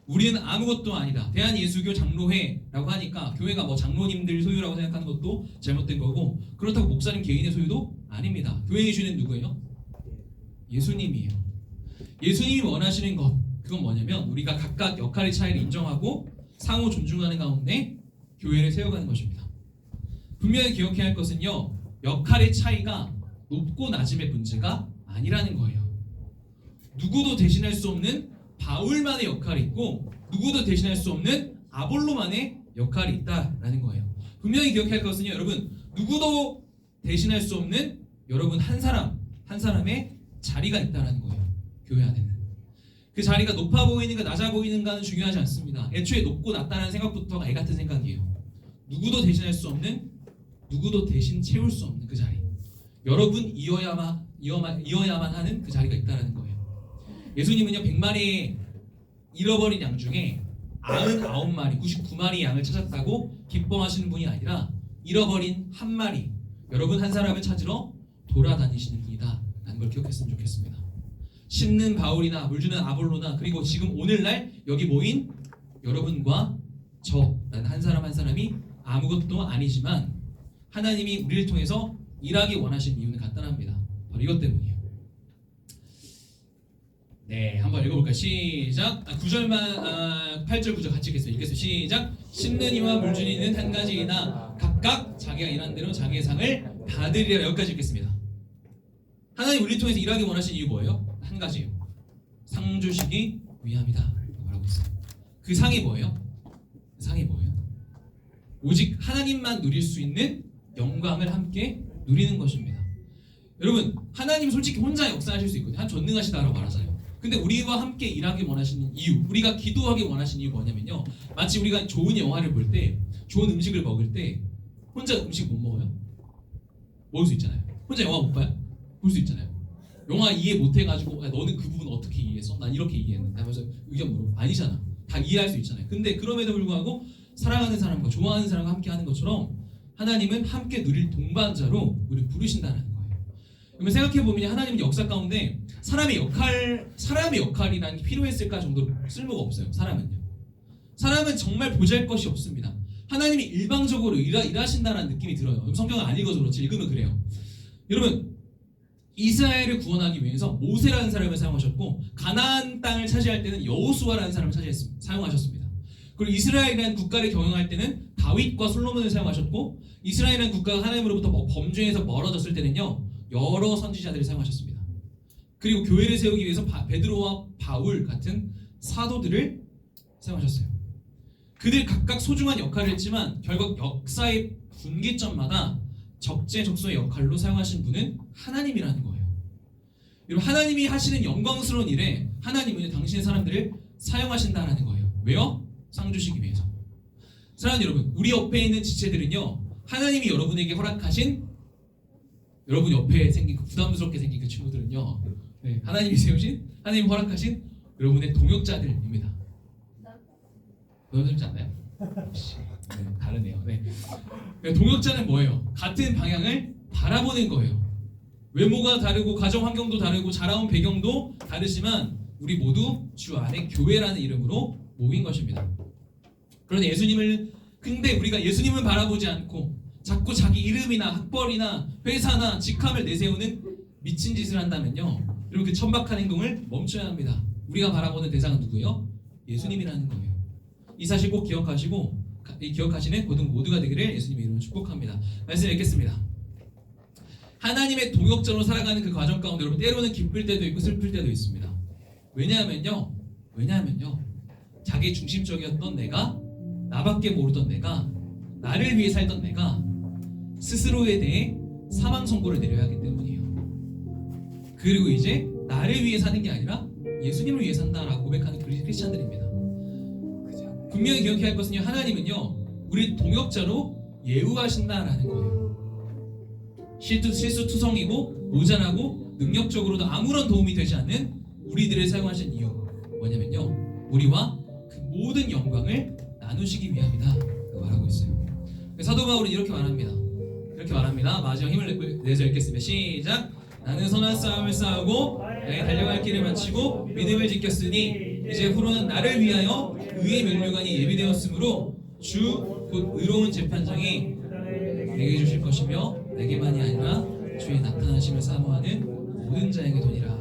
우리는 아무것도 아니다. 대한예수교 장로회라고 하니까 교회가 뭐 장로님들 소유라고 생각하는 것도 잘못된 거고, 그렇다고 목사님 개인의 소유도 아닙니다. 교회의 주인은 누구예요? 예수님이에요. 예수님이 원하시는 것, 그건 뭐냐면 우리가 각각 역할의 차이를 인정하고 상호 존중하는 가운데 교회를 세워가는 것입니다. 분명히 기억해야 할 것은요, 역할의 차이가 높고 낮음의 문제가 아니라는 거예요. 누구도 대신할 수 없는 바울만의 역할이 있고 누구도 대신할 수 없는 아볼로만의 역할이 있다라는 거예요. 분명히 기억해야 할 것은요, 여러분, 누구도 대신할 수 없는 여러분 한 사람의 자리가 있다라는 거예요. 교회 안에는. 그 자리가 높아 보이는가 낮아 보이는가는 중요하지 않습니다. 애초에 높고 낮다는 생각부터가 애 같은 생각이에요. 누구도 대신할 수 없는, 누구도 대신 채울 수 없는 그 자리, 여러분이어야만 하는 그 자리가 있다라는 거예요. 예수님은요, 100마리의 잃어버린 양 중에 99마리, 99마리의 양을 찾았다고 기뻐하시는 분이 아니라 잃어버린 한 마리, 여러분 한 사람을 찾으러 돌아다니시는 분이다 라는 걸 기억했으면 좋겠습니다. 심는 바울이나 물주는 아볼로나, 그리고 지금 오늘날 여기 모인 여러분과 저라는 한 사람 한 사람이 아무것도 아니지만 하나님이 우리를 통해서 일하기 원하시는 이유는 간단합니다. 바로 이것 때문이에요. 네, 한번 읽어볼까요? 시작. 9절만 8절 9절 같이 읽겠습니다. 시작. 심는 이와 물주는 이는 한 가지이나 각각 자기가 일한 대로 자기의 상을 받으리라. 여기까지 읽겠습니다. 하나님 우리를 통해서 일하기 원하시는 이유 뭐예요? 한 가지예요. 상 주시기 위함이다. 그 상이 뭐예요? 그 상이 뭐예요? 오직 하나님만 누릴 수 있는 영광을 함께 누리는 것입니다. 여러분, 하나님 솔직히 혼자 역사하실 수 있거든요. 전능하시다라고 말하잖아요. 근데 우리와 함께 일하기 원하시는 이유, 우리가 기도하기 원하시는 이유가 뭐냐면요, 마치 우리가 좋은 영화를 볼 때, 좋은 음식을 먹을 때 혼자 음식 못 먹어요? 먹을 수 있잖아요. 혼자 영화 못 봐요? 볼 수 있잖아요. 영화 이해 못 해가지고 너는 그 부분 어떻게 이해했어? 난 이렇게 이해했는데 하면서 의견 물어. 아니잖아. 다 이해할 수 있잖아요. 근데 그럼에도 불구하고 사랑하는 사람과 좋아하는 사람과 함께 하는 것처럼 하나님은 함께 누릴 동반자로 우리를 부르신다는 거예요. 그러면 생각해보면 하나님은 역사 가운데 사람의 역할이라는 게 필요했을까 정도로 쓸모가 없어요. 사람은 정말 보잘것이 없습니다. 하나님이 일방적으로 일하신다는 느낌이 들어요. 성경을 안 읽어서 그렇지 읽으면 그래요. 여러분, 이스라엘을 구원하기 위해서 모세라는 사람을 사용하셨고, 가나안 땅을 차지할 때는 여호수아라는 사람을 사용하셨습니다. 그리고 이스라엘이라는 국가를 경영할 때는 다윗과 솔로몬을 사용하셨고, 이스라엘이라는 국가가 하나님으로부터 범죄에서 멀어졌을 때는요, 여러 선지자들을 사용하셨습니다. 그리고 교회를 세우기 위해서 베드로와 바울 같은 사도들을 사용하셨어요. 그들 각각 소중한 역할을 했지만 결국 역사의 분기점마다 적재적소의 역할로 사용하신 분은 하나님이라는 거예요. 여러분, 하나님이 하시는 영광스러운 일에 하나님은 당신의 사람들을 사용하신다라는 거예요. 왜요? 상 주시기 위해서. 사랑하는 여러분, 우리 옆에 있는 지체들은요, 하나님이 여러분에게 허락하신, 여러분 옆에 생긴 그 부담스럽게 생긴 그 친구들은요, 하나님이 세우신, 하나님이 허락하신 여러분의 동역자들입니다. 부담스럽지 않나요? 다르네요. 동역자는 뭐예요? 같은 방향을 바라보는 거예요. 외모가 다르고 가정 환경도 다르고 자라온 배경도 다르지만 우리 모두 주 안에 교회라는 이름으로 모인 것입니다. 그런데 근데 우리가 예수님을 바라보지 않고 자꾸 자기 이름이나 학벌이나 회사나 직함을 내세우는 미친 짓을 한다면요, 여러분, 그 천박한 행동을 멈춰야 합니다. 우리가 바라보는 대상은 누구예요? 예수님이라는 거예요. 이 사실 꼭 기억하시는 모두가 되기를 예수님의 이름으로 축복합니다. 말씀 읽겠습니다. 하나님의 동역자로 살아가는 그 과정 가운데 여러분, 때로는 기쁠 때도 있고 슬플 때도 있습니다. 왜냐하면요, 자기 중심적이었던 내가, 나밖에 모르던 내가, 나를 위해 살던 내가 스스로에 대해 사망 선고를 내려야 하기 때문이에요. 그리고 이제 나를 위해 사는 게 아니라 예수님을 위해 산다라고 고백하는 크리스찬들입니다. 분명히 기억해야 할 것은요, 하나님은요, 우리 동역자로 예우하신다라는 거예요. 실수투성이고 모자라고 능력적으로도 아무런 도움이 되지 않는 우리들을 사용하신 이유 뭐냐면요, 우리와 그 모든 영광을 나누시기 위함이다 말하고 있어요. 사도 바울은 이렇게 말합니다. 마지막 힘을 내서 읽겠습니다. 시작. 나는 선한 싸움을 싸우고 달려갈 길을 마치고 믿음을 지켰으니 이제 후로는 나를 위하여 의의 면류관이 예비되었으므로 주 곧 의로운 재판장이 내게 주실 것이며 내게만이 아니라 주의 나타나심을 사모하는 모든 자에게 도니라.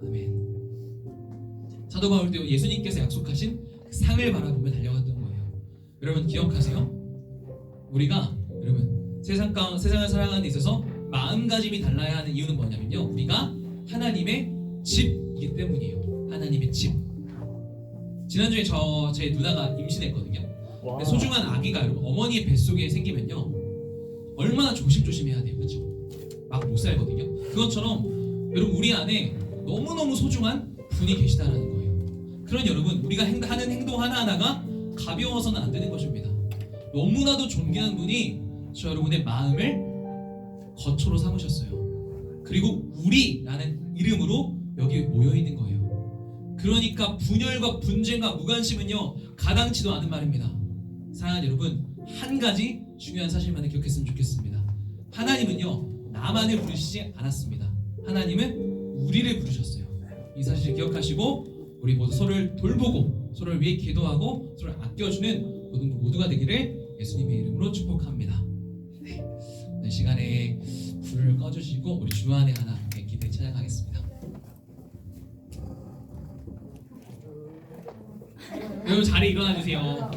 아멘. 사도 바울 때 예수님께서 약속하신 그 상을 바라보며 달려갔던 거예요. 여러분 기억하세요? 우리가 여러분 세상을 살아가는 데 있어서 마음가짐이 달라야 하는 이유는 뭐냐면요, 우리가 하나님의 집이기 때문이에요. 하나님의 집. 지난주에 제 누나가 임신했거든요. 근데 소중한 아기가 여러분 어머니의 뱃속에 생기면요, 얼마나 조심해야 돼요, 그렇죠? 막 못 살거든요. 그것처럼 여러분 우리 안에 너무너무 소중한 분이 계시다라는 거예요. 그런 여러분, 우리가 하는 행동 하나하나가 가벼워서는 안 되는 것입니다. 너무나도 존귀한 분이 저 여러분의 마음을 거처로 삼으셨어요. 그리고 우리라는 이름으로 여기 모여 있는 거예요. 그러니까 분열과 분쟁과 무관심은요, 가당치도 않은 말입니다. 사랑하는 여러분, 한 가지 중요한 사실만을 기억했으면 좋겠습니다. 하나님은요, 나만을 부르시지 않았습니다. 하나님은 우리를 부르셨어요. 이 사실을 기억하시고 우리 모두 서로를 돌보고 서로를 위해 기도하고 서로를 아껴주는 모두가 되기를 예수님의 이름으로 축복합니다. 이 시간에 불을 꺼주시고 우리 주안의 하나 함께 기도에 찬양하겠습니다. 여러분 자리에 일어나 주세요.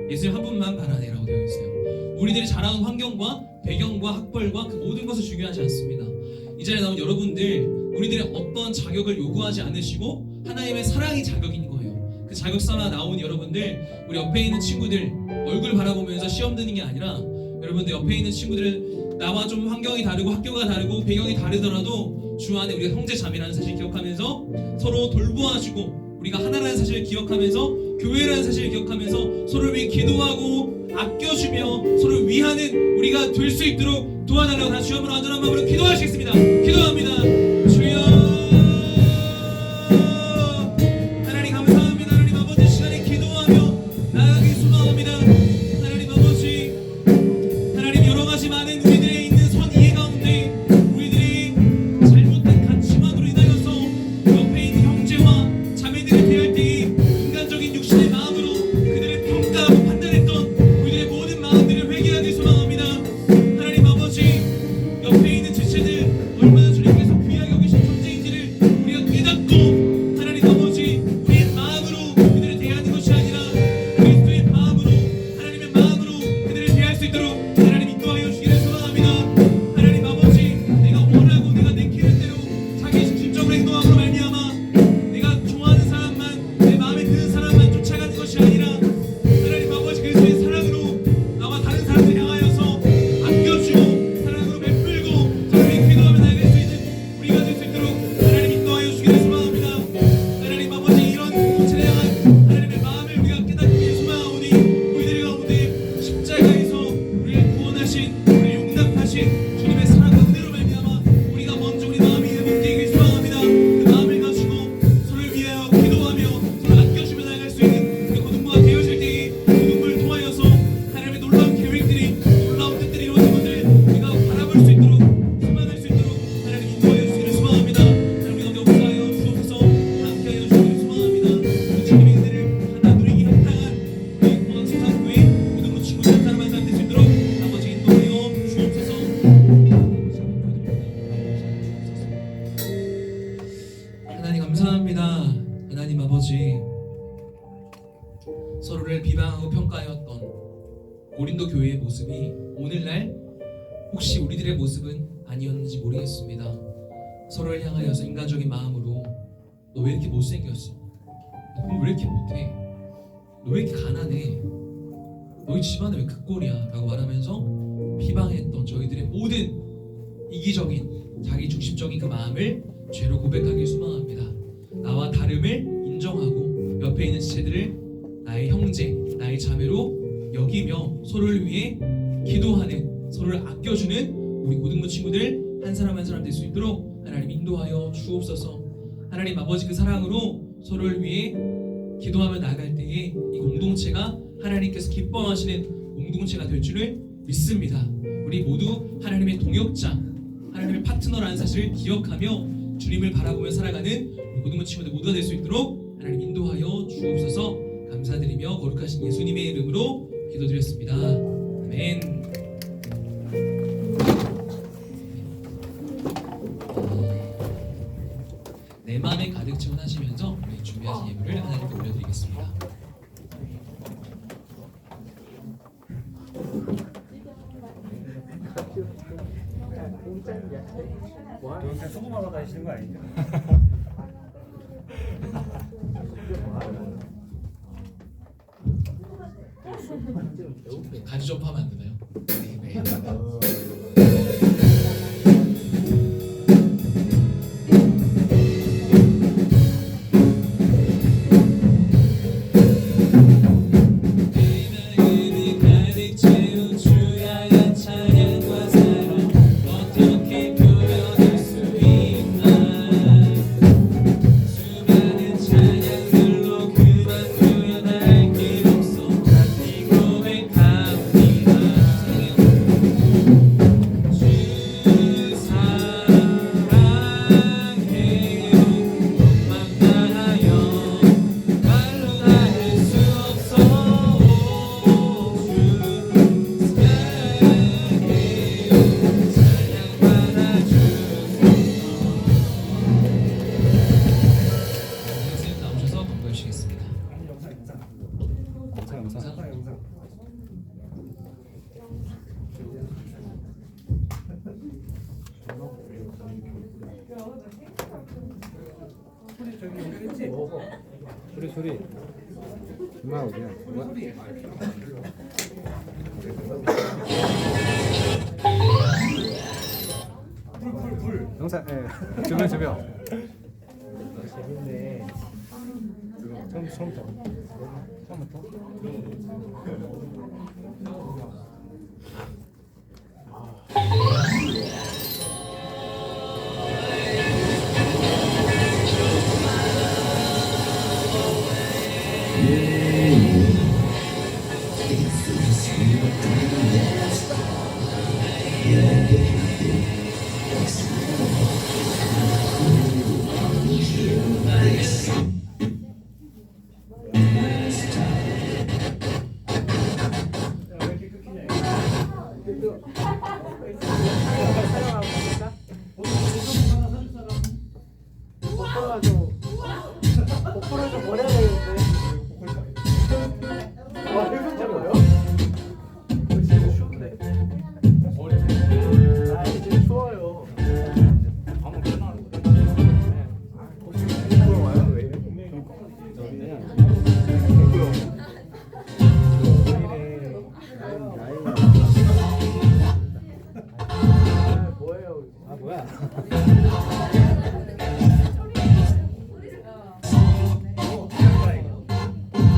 예수님 한 분만 바라네라고 되어 있어요. 우리들이 자라온 환경과 배경과 학벌과 그 모든 것은 중요하지 않습니다. 이 자리에 나온 여러분들, 우리들의 어떤 자격을 요구하지 않으시고 하나님의 사랑이 자격인 거예요. 그 자격 삼아 나온 여러분들, 우리 옆에 있는 친구들 얼굴 바라보면서 시험 드는 게 아니라, 여러분들 옆에 있는 친구들 나와 좀 환경이 다르고 학교가 다르고 배경이 다르더라도 주 안에 우리가 형제 자매라는 사실 기억하면서 서로 돌보아주고, 우리가 하나라는 사실을 기억하면서 교회라는 사실을 기억하면서 서로를 위해 기도하고 아껴주며 서로를 위하는 우리가 될 수 있도록 도와달라고 다 주여 한번 안전한 마음으로 기도하시겠습니다. 기도합니다. 주여 하나님 감사합니다. 하나님 아버지, 시간에 기도하며 나아가기 소망합니다. 하나님 아버지, 하나님 여러 가지 많은 우리들의 있는 선이해 가운데 우리들이 잘못된 가치관으로 인하여서 옆에 있는 형제와 자매들을 대할 때에 인간적인 육신의 마음으로 그들을 평가하고 판단했던 우리들의 모든 마음들을 회개하기 소망합니다. 하나님 아버지, 옆에 있는 지체들 얼마나 주님께서 귀하게 여기신 존재인지를 우리가 깨닫고, 하나님 아버지, 우리의 마음으로 그들을 대하는 것이 아니라 그리스도의 마음으로, 하나님의 마음으로 그들을 대할 수 있도록 하나님 인도하여 주기를 소망합니다. 하나님 아버지, 내가 원하고 내가 내키는 대로 자기 중심적으로 행동함으로 말미암아 내가 좋아하는 사람만, 내 마음에 드는 사람만 쫓아가는 것이 아니라, 하나님 아버지, 그리스도의 사랑으로 나와 다른 사람들 향하여서 아껴주고 사랑으로 베풀고 서로를 기도하며 나아갈 수 있는 우리가 될 수 있도록 하나님 인도하여 주기를 소망합니다. 하나님 아버지, 이런 공동체를 향한 하나님의 마음을 우리가 깨닫기를 소망하오니 우리들 가운데 십자가에서 우리를 구원하신, 우리를 용납하신 주님의 사랑과 은혜로 말미암아 우리가 먼저 우리 마음이 회복되기를 소망합니다. 그 마음을 가지고 서로를 위하여 기도하며 서로 아껴주며 나아갈 수 있는 우리 고등부가 되어질 때에 고등부를 통하여서 하나님의 놀라운 계획들이, 놀라운 뜻들이 이루어진 것을 우리가 바라볼 수 있도록, 소망할 수 있도록 하나님 인도하여 주시기를 소망합니다. 하나님 가운데 역사하여 주옵소서. 함께하여 주시기를 소망합니다. 그 주님의 은혜를 하나 누리기 합당한 우리 구원 세상교회 고등부 친구들 한 사람 한 사람 될 수 있도록 아버지 인도하여 주옵소서. 하나님 감사합니다. 하나님 아버지, 서로를 비방하고 평가하였던 고린도 교회의 모습이 오늘날 혹시 우리들의 모습은 아니었는지 모르겠습니다. 서로를 향하여서 인간적인 마음으로 너 왜 이렇게 못생겼어? 너 왜 이렇게 못해? 너 왜 이렇게 가난해? 너희 집안은 왜 그 꼴이야? 라고 말하면서 비방했던 저희들의 모든 이기적인 자기 중심적인 그 마음을 죄로 고백하길 소망합니다. 나와 다름을 인정하고 옆에 있는 지체들을 나의 형제, 나의 자매로 여기며 서로를 위해 기도하는, 서로를 아껴주는 우리 고등부 친구들 한 사람 한 사람 될 수 있도록 하나님 인도하여 주옵소서. 하나님 아버지, 그 사랑으로 서로를 위해 기도하며 나아갈 때에 이 공동체가 하나님께서 기뻐하시는 공동체가 될 줄을 믿습니다. 우리 모두 하나님의 동역자, 하나님의 파트너라는 사실을 기억하며 주님을 바라보며 살아가는 우리 고등부 친구들 모두가 될 수 있도록 하나님 인도하여 주옵소서. 감사드리며 거룩하신 예수님의 이름으로 기도드렸습니다. 아멘. 내 마음에 가득 채워하시면서 우리 준비하신 예물을 하나님께 올려드리겠습니다. 요새 소금하러 다니시는 거 아니죠? 가지 접하면 안 되나요? 네. 주 소리. 엄마 어디야? 뭐야? 불. 영상, 예. 조명. 재밌네. 처음부터.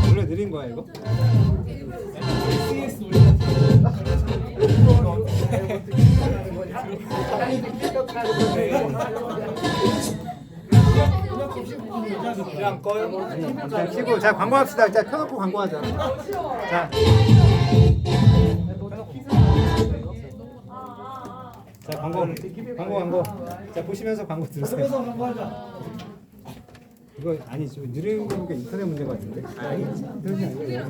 원래 느린 거야 이거? 그냥 꺼요? 그냥 켜고 자 광고합시다. 일단 켜놓고 광고하자. 자 광고. 자 보시면서 광고 들으세요. 이거 아니 좀 느린 거니까 인터넷 문제 같은데? 아니 인터넷이 아니라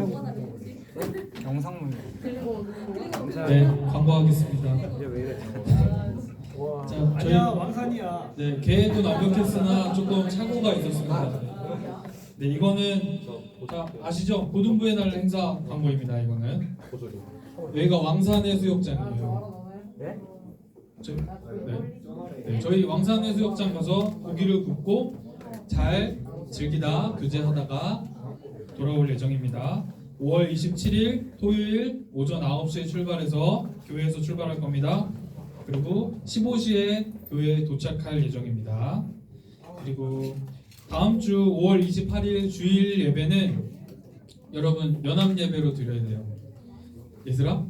영상 문제. 네, 광고하겠습니다. 이제 왜 이래? 자, 저희 왕산이야. 네, 계획은 완벽했으나 조금 착오가 있었습니다. 네, 이거는 자, 아시죠? 고등부의 날 행사 광고입니다. 이거는 여기가 왕산해수욕장이에요. 저희 왕산해수욕장 가서 고기를 굽고 잘 즐기다 교제하다가 돌아올 예정입니다. 5월 27일 토요일 오전 9시에 출발해서 교회에서 출발할 겁니다. 그리고 15시에 교회에 도착할 예정입니다. 그리고 다음 주 5월 28일 주일 예배는 여러분 연합 예배로 드려야 돼요. 얘들아,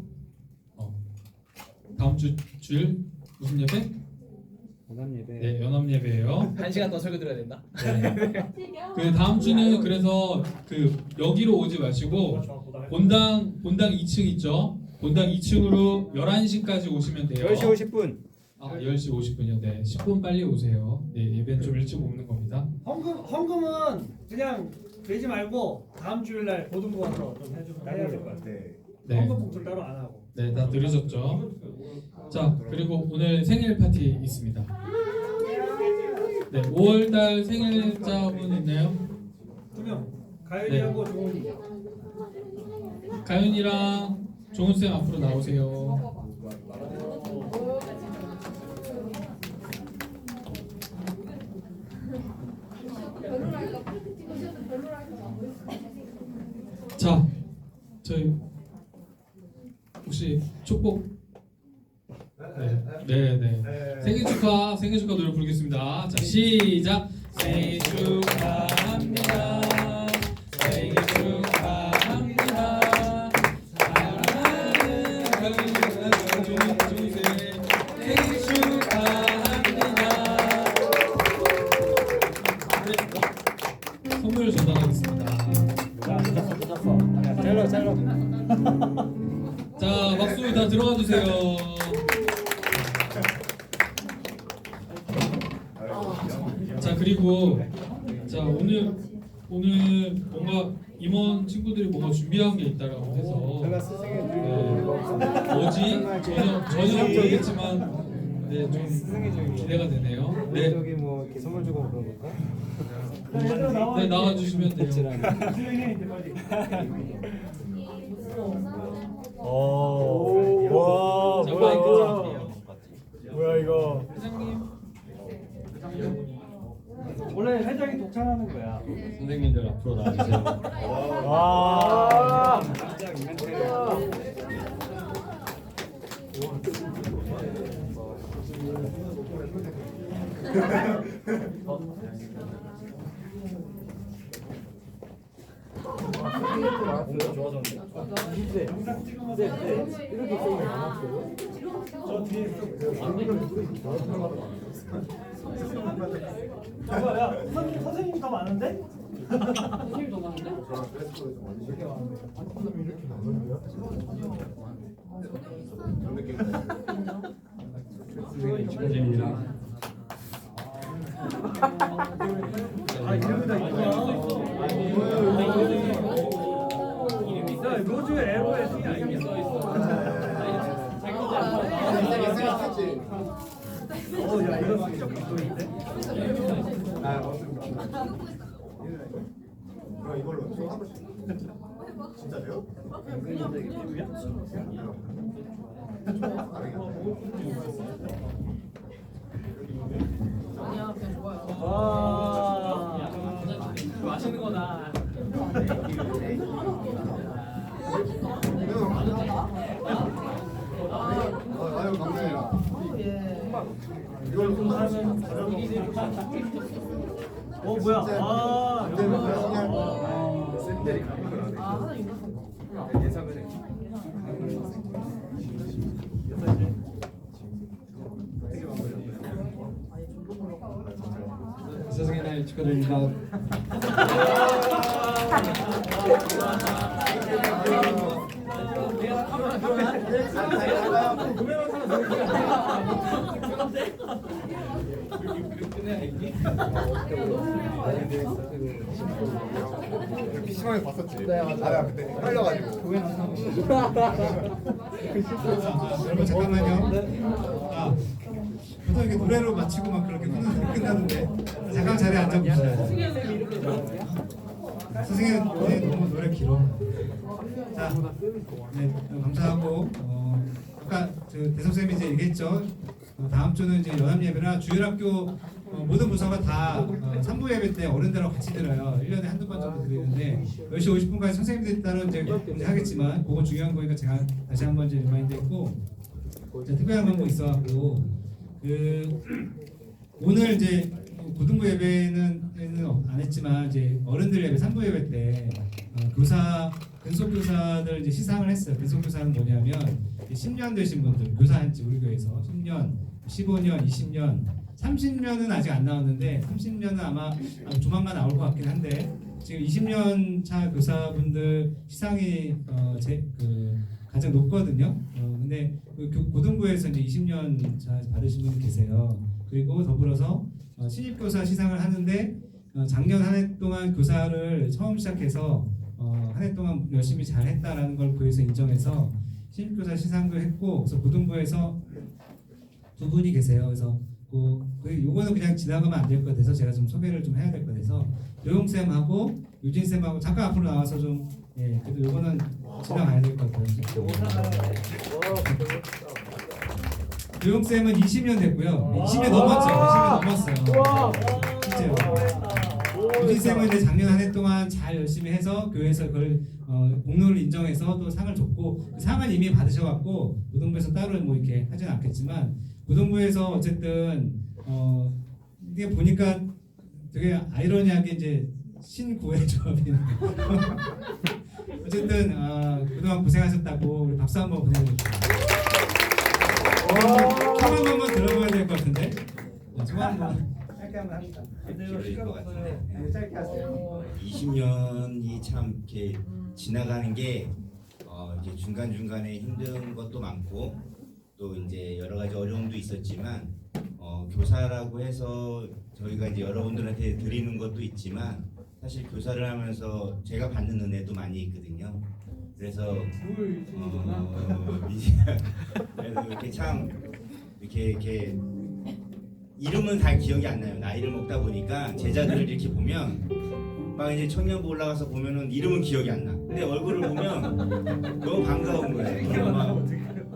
다음 주 주일 무슨 예배? 연합 예배. 네, 연합 예배예요. 1시간 더 설교 들어야 된다. 네. 그 다음 주는 그래서 그 여기로 오지 마시고 본당 2층 있죠? 본당 2층으로 11시까지 오시면 돼요. 10시 50분. 아, 10시 50분이요. 네, 10분 빨리 오세요. 네, 예배는 좀 일찍 오는 겁니다. 헌금은 그냥 내지 말고 다음 주일 날 고등부 와서 좀 해야 될 것 같아. 네. 헌금 봉투 따로 안 하고. 네, 다 들으셨죠? 자, 그리고 오늘 생일 파티 있습니다. 네, 5월달 생일자분 있나요? 2명. 가연이하고 네. 종훈이. 가윤이랑 종훈 쌤 앞으로 나오세요. 자, 저희 혹시 축복? 네. 생일 축하 노래 부르겠습니다. 자, 시작. 생일 축하합니다. 생일 축하합니다. 사랑하는 가윤이가 종훈 쌤 생일 축하합니다. 네, 선물 전달하겠습니다. 잘라. 자, 박수 다 들어가 주세요. 자, 그리고 자 오늘 뭔가 임원 친구들이 뭔가 준비한 게 있다라고 해서 제가 스승의 뭐지? 전혀 모르겠지만 네, 좀 기대가 되네요. 네, 저기 뭐 이렇게 선물 주고 그런 건가? 얘들아 나와. 네 나와주시면 돼요. 수행해 이제 빨리. 와, 자, 마이크 잡을게요. 뭐야 이거? 회장님. 원래 회장이 독창하는 거야. 선생님들 앞으로 나와주세요. 와. 야, 선생님 더 많은데? 축하드립니다. 아, 이름이다 이거. 야, 로즈 LOS이 아니겠어? 야, 이거 진짜 빅돌인데? 그럼 이걸로 좀 하고 싶어. 진짜요? 와. 맛있는 거다. 아유 감사해요. 이걸로 좀 하면 뭐야? 아, 그때는 하시게 할 거야. 쌤들이 선생님 날 축하드립니다. PC방에서 봤었지. 아, 그때 헷갈려가지고. 여러분 잠깐만요. 아, 보통 이렇게 노래로 마치고 막 그렇게 끝나는데 잠깐 자리에 앉아보세요. 선생님 너무 노래 길어. 자, 네 감사하고 아까 대성 쌤이 이제 얘기했죠. 다음 주는 이제 연합 예배라 주일학교 모든 부서가 다 3부 예배 때 어른들하고 같이 들어요. 1년에 한두 번 정도 드리는데 10시 50분까지 선생님들에 따라 이제 하겠지만 그건 중요한 거니까 제가 다시 한번 이제 리마인드 했고 특별한 방법이 있어갖고 오늘 이제 고등부 예배는 안 했지만 이제 어른들 예배 3부 예배 때 교사 근속 교사들 이제 시상을 했어요. 근속 교사는 뭐냐면 10년 되신 분들 교사한지 우리 교회에서 10년, 15년, 20년, 30년은 아직 안 나왔는데 30년은 아마 조만간 나올 것 같긴 한데 지금 20년 차 교사분들 시상이 가장 높거든요. 근데 고등부에서 이제 20년 차 받으신 분이 계세요. 그리고 더불어서 신입교사 시상을 하는데 작년 한 해 동안 교사를 처음 시작해서 한 해 동안 열심히 잘했다라는 걸 교회에서 인정해서 신입교사 시상도 했고, 그래서 고등부에서 두 분이 계세요. 그래서 요거는 그냥 지나가면 안 될 것 같아서 제가 좀 소개를 좀 해야 될 것 같아서 조용 쌤하고 유진 쌤하고 잠깐 앞으로 나와서 좀 그래도 요거는 지나가야 될 것 같아요. 조용 쌤은 20년 됐고요. 20년 넘었죠. 20년 넘었어요. 진짜요. 유진 쌤은 이제 작년 한 해 동안 잘 열심히 해서 교회에서 그걸 공로를 인정해서 또 상을 줬고 그 상은 이미 받으셔갖고 고등부에서 따로 뭐 이렇게 하지는 않겠지만 고등부에서 어쨌든 이게 보니까 되게 아이러니하게 이제 신구의 조합이네. 어쨌든 그동안 고생하셨다고 우리 박수 한번 보내드립니다. 한 번만 들어봐야 될 것 같은데. 소감 한번 짧게 한번 합시다. 길어질 것 같은데. 짧게 하세요. 20년이 참 이렇게 지나가는 게 이제 중간 중간에 힘든 것도 많고 또 이제 여러 가지 어려움도 있었지만 교사라고 해서 저희가 이제 여러분들한테 드리는 것도 있지만 사실 교사를 하면서 제가 받는 은혜도 많이 있거든요. 그래서 그래서 이렇게 참 이렇게 이름은 다 기억이 안 나요. 나이를 먹다 보니까 제자들을 이렇게 보면 막 이제 청년부 올라가서 보면은 이름은 기억이 안 나. 근데 얼굴을 보면 너무 반가운 거예요. 막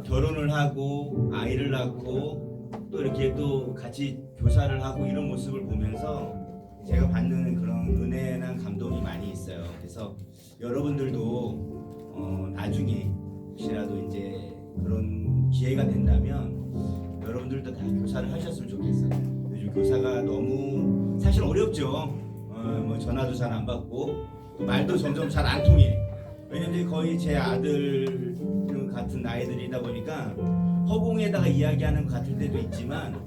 결혼을 하고 아이를 낳고 또 이렇게 또 같이 교사를 하고 이런 모습을 보면서 제가 받는 그런 은혜나 감동이 많이 있어요. 그래서 여러분들도 나중에 혹시라도 이제 그런 기회가 된다면 여러분들도 다 교사를 하셨으면 좋겠어요. 요즘 교사가 너무 사실 어렵죠. 뭐 전화도 잘 안 받고 또 말도 점점 잘 안 통해. 왜냐면 거의 제 아들 같은 나이들이다 보니까 허공에다가 이야기하는 것 같을 때도 있지만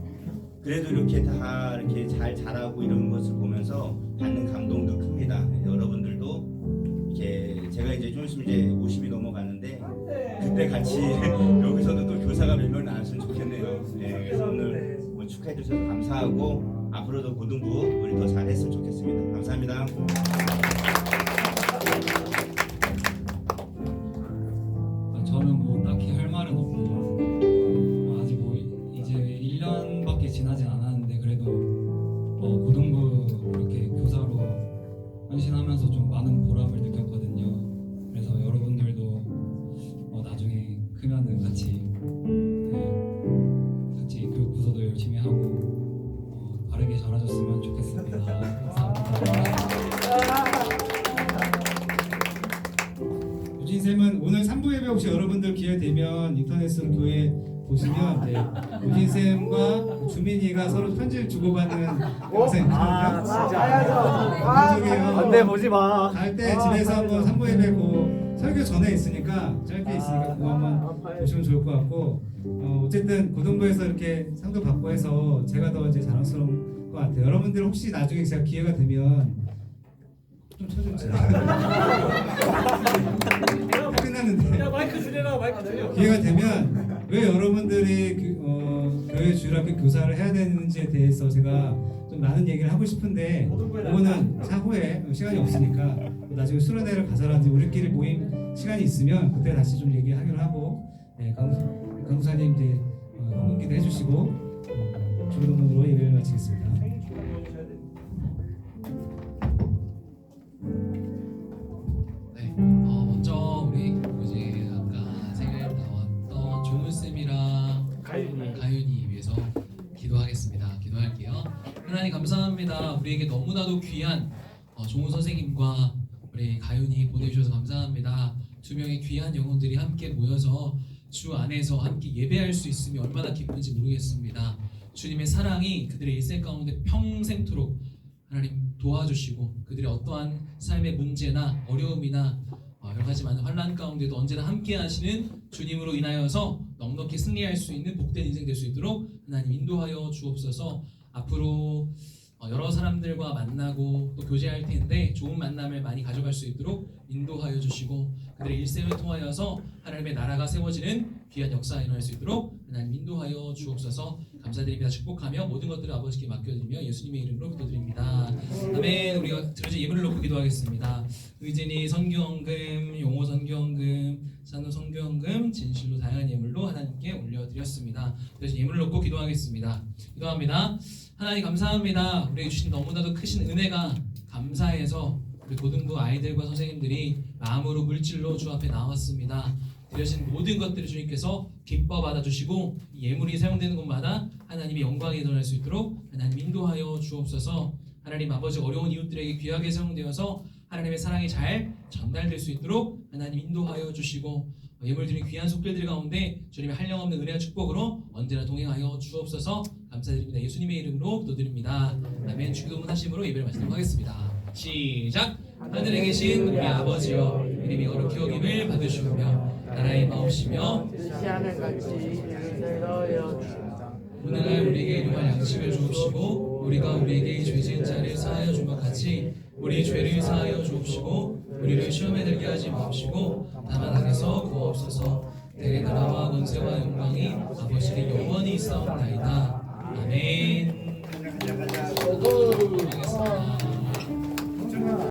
그래도 이렇게 다 이렇게 잘 자라고 이런 것을 보면서 받는 감동도 큽니다. 여러분들도 이렇게 제가 이제 좀 있으면 이제 50이 넘어가는데 그때 같이 여기서도 또 교사가 몇 명 나왔으면 좋겠네요. 네, 그래서 오늘 뭐 축하해 주셔서 감사하고 앞으로도 고등부 우리 더 잘했으면 좋겠습니다. 감사합니다. 저는 뭐 딱히 할 말은 없고 아직 뭐 이제 1년밖에 지나진 않았는데 그래도 고등부 이렇게 교사로 헌신하면서 좀 많은 보람을 느꼈거든요. 그래서 여러분들도 나중에 크면은 같이 교육 부서도 열심히 하고 바르게 자라줬으면 좋겠습니다. 감사합니다. 유진 쌤은 오늘 3부 예배 혹시 여러분들 기회 되면 인터넷으로 교회 보시면 유진 쌤과 주민이가 서로 편지를 주고받는 영상이 있거든요. 안돼 보지 마. 갈 때 집에서 한번 3부 예배 설교 전에 있으니까 짧게 있으니까 그거 한번 보시면 좋을 것 같고 어쨌든 고등부에서 이렇게 상도 받고 해서 제가 더 이제 자랑스러운 것 같아요. 여러분들 혹시 나중에 제가 기회가 되면 좀 쳐주세요. 끝났는데. 야 마이크 줄여라 마이크 줄여. 기회가 되면 왜 여러분들이 교회 주일학교 교사를 해야 되는지에 대해서 제가 좀 많은 얘기를 하고 싶은데 그거는 차후에 시간이 없으니까 나중에 수련회를 가서라든지 우리끼리 모임 시간이 있으면 그때 다시 좀 얘기하기로 하고 강사님 이제 헌금기도 해주시고 주기도문으로 예배를 마치겠습니다. 네, 먼저 우리 이제 아까 생일 나왔던 종훈 쌤이랑 가윤이 위해서 기도하겠습니다. 기도할게요. 하나님 감사합니다. 우리에게 너무나도 귀한 종훈 선생님과 우리 가윤이 보내주셔서 감사합니다. 두 명의 귀한 영혼들이 함께 모여서 주 안에서 함께 예배할 수 있음이 얼마나 기쁜지 모르겠습니다. 주님의 사랑이 그들의 일생 가운데 평생토록 하나님 도와주시고 그들의 어떠한 삶의 문제나 어려움이나 여러 가지 많은 환난 가운데도 언제나 함께 하시는 주님으로 인하여서 넉넉히 승리할 수 있는 복된 인생 될 수 있도록 하나님 인도하여 주옵소서. 앞으로 여러 사람들과 만나고 또 교제할 텐데 좋은 만남을 많이 가져갈 수 있도록 인도하여 주시고 그들의 일생을 통하여서 하나님의 나라가 세워지는 귀한 역사가 일어날 수 있도록 하나님 인도하여 주옵소서. 감사드립니다. 축복하며 모든 것들을 아버지께 맡겨드리며 예수님의 이름으로 기도드립니다. 아멘. 우리가 들어진 예물을 놓고 기도하겠습니다. 의진이 선교헌금, 용호 선교헌금, 산호 선교헌금, 진실로 다양한 예물로 하나님께 올려드렸습니다. 그래서 예물을 놓고 기도하겠습니다. 기도합니다. 하나님 감사합니다. 우리에게 주신 너무나도 크신 은혜가 감사해서 우리 고등부 아이들과 선생님들이 마음으로 물질로 주 앞에 나왔습니다. 드려진 모든 것들을 주님께서 기뻐 받아주시고 예물이 사용되는 곳마다 하나님의 영광이 일어날 수 있도록 하나님 인도하여 주옵소서. 하나님 아버지 어려운 이웃들에게 귀하게 사용되어서 하나님의 사랑이 잘 전달될 수 있도록 하나님 인도하여 주시고 예물 드린 귀한 속죄들 가운데 주님의 한량없는 은혜와 축복으로 언제나 동행하여 주옵소서. 감사드립니다. 예수님의 이름으로 기도드립니다. 아멘. 주기도문 하심으로 예배를 마치도록 하겠습니다. 시작. 하늘에 계신 우리 아버지여 이름이 거룩히 여김을 받으시오며 나라의 마옵시며 오늘날 우리에게 일용할 양식을 주옵시고 우리가 우리에게 죄 지은 자를 사하여 준 것 같이 우리 죄를 사하여 주옵시고 우리를 시험에 들게 하지 마옵시고 다만 악에서 구하옵소서. 대개 나라와 권세와 영광이 아버지께 영원히 있사옵나이다. 아멘.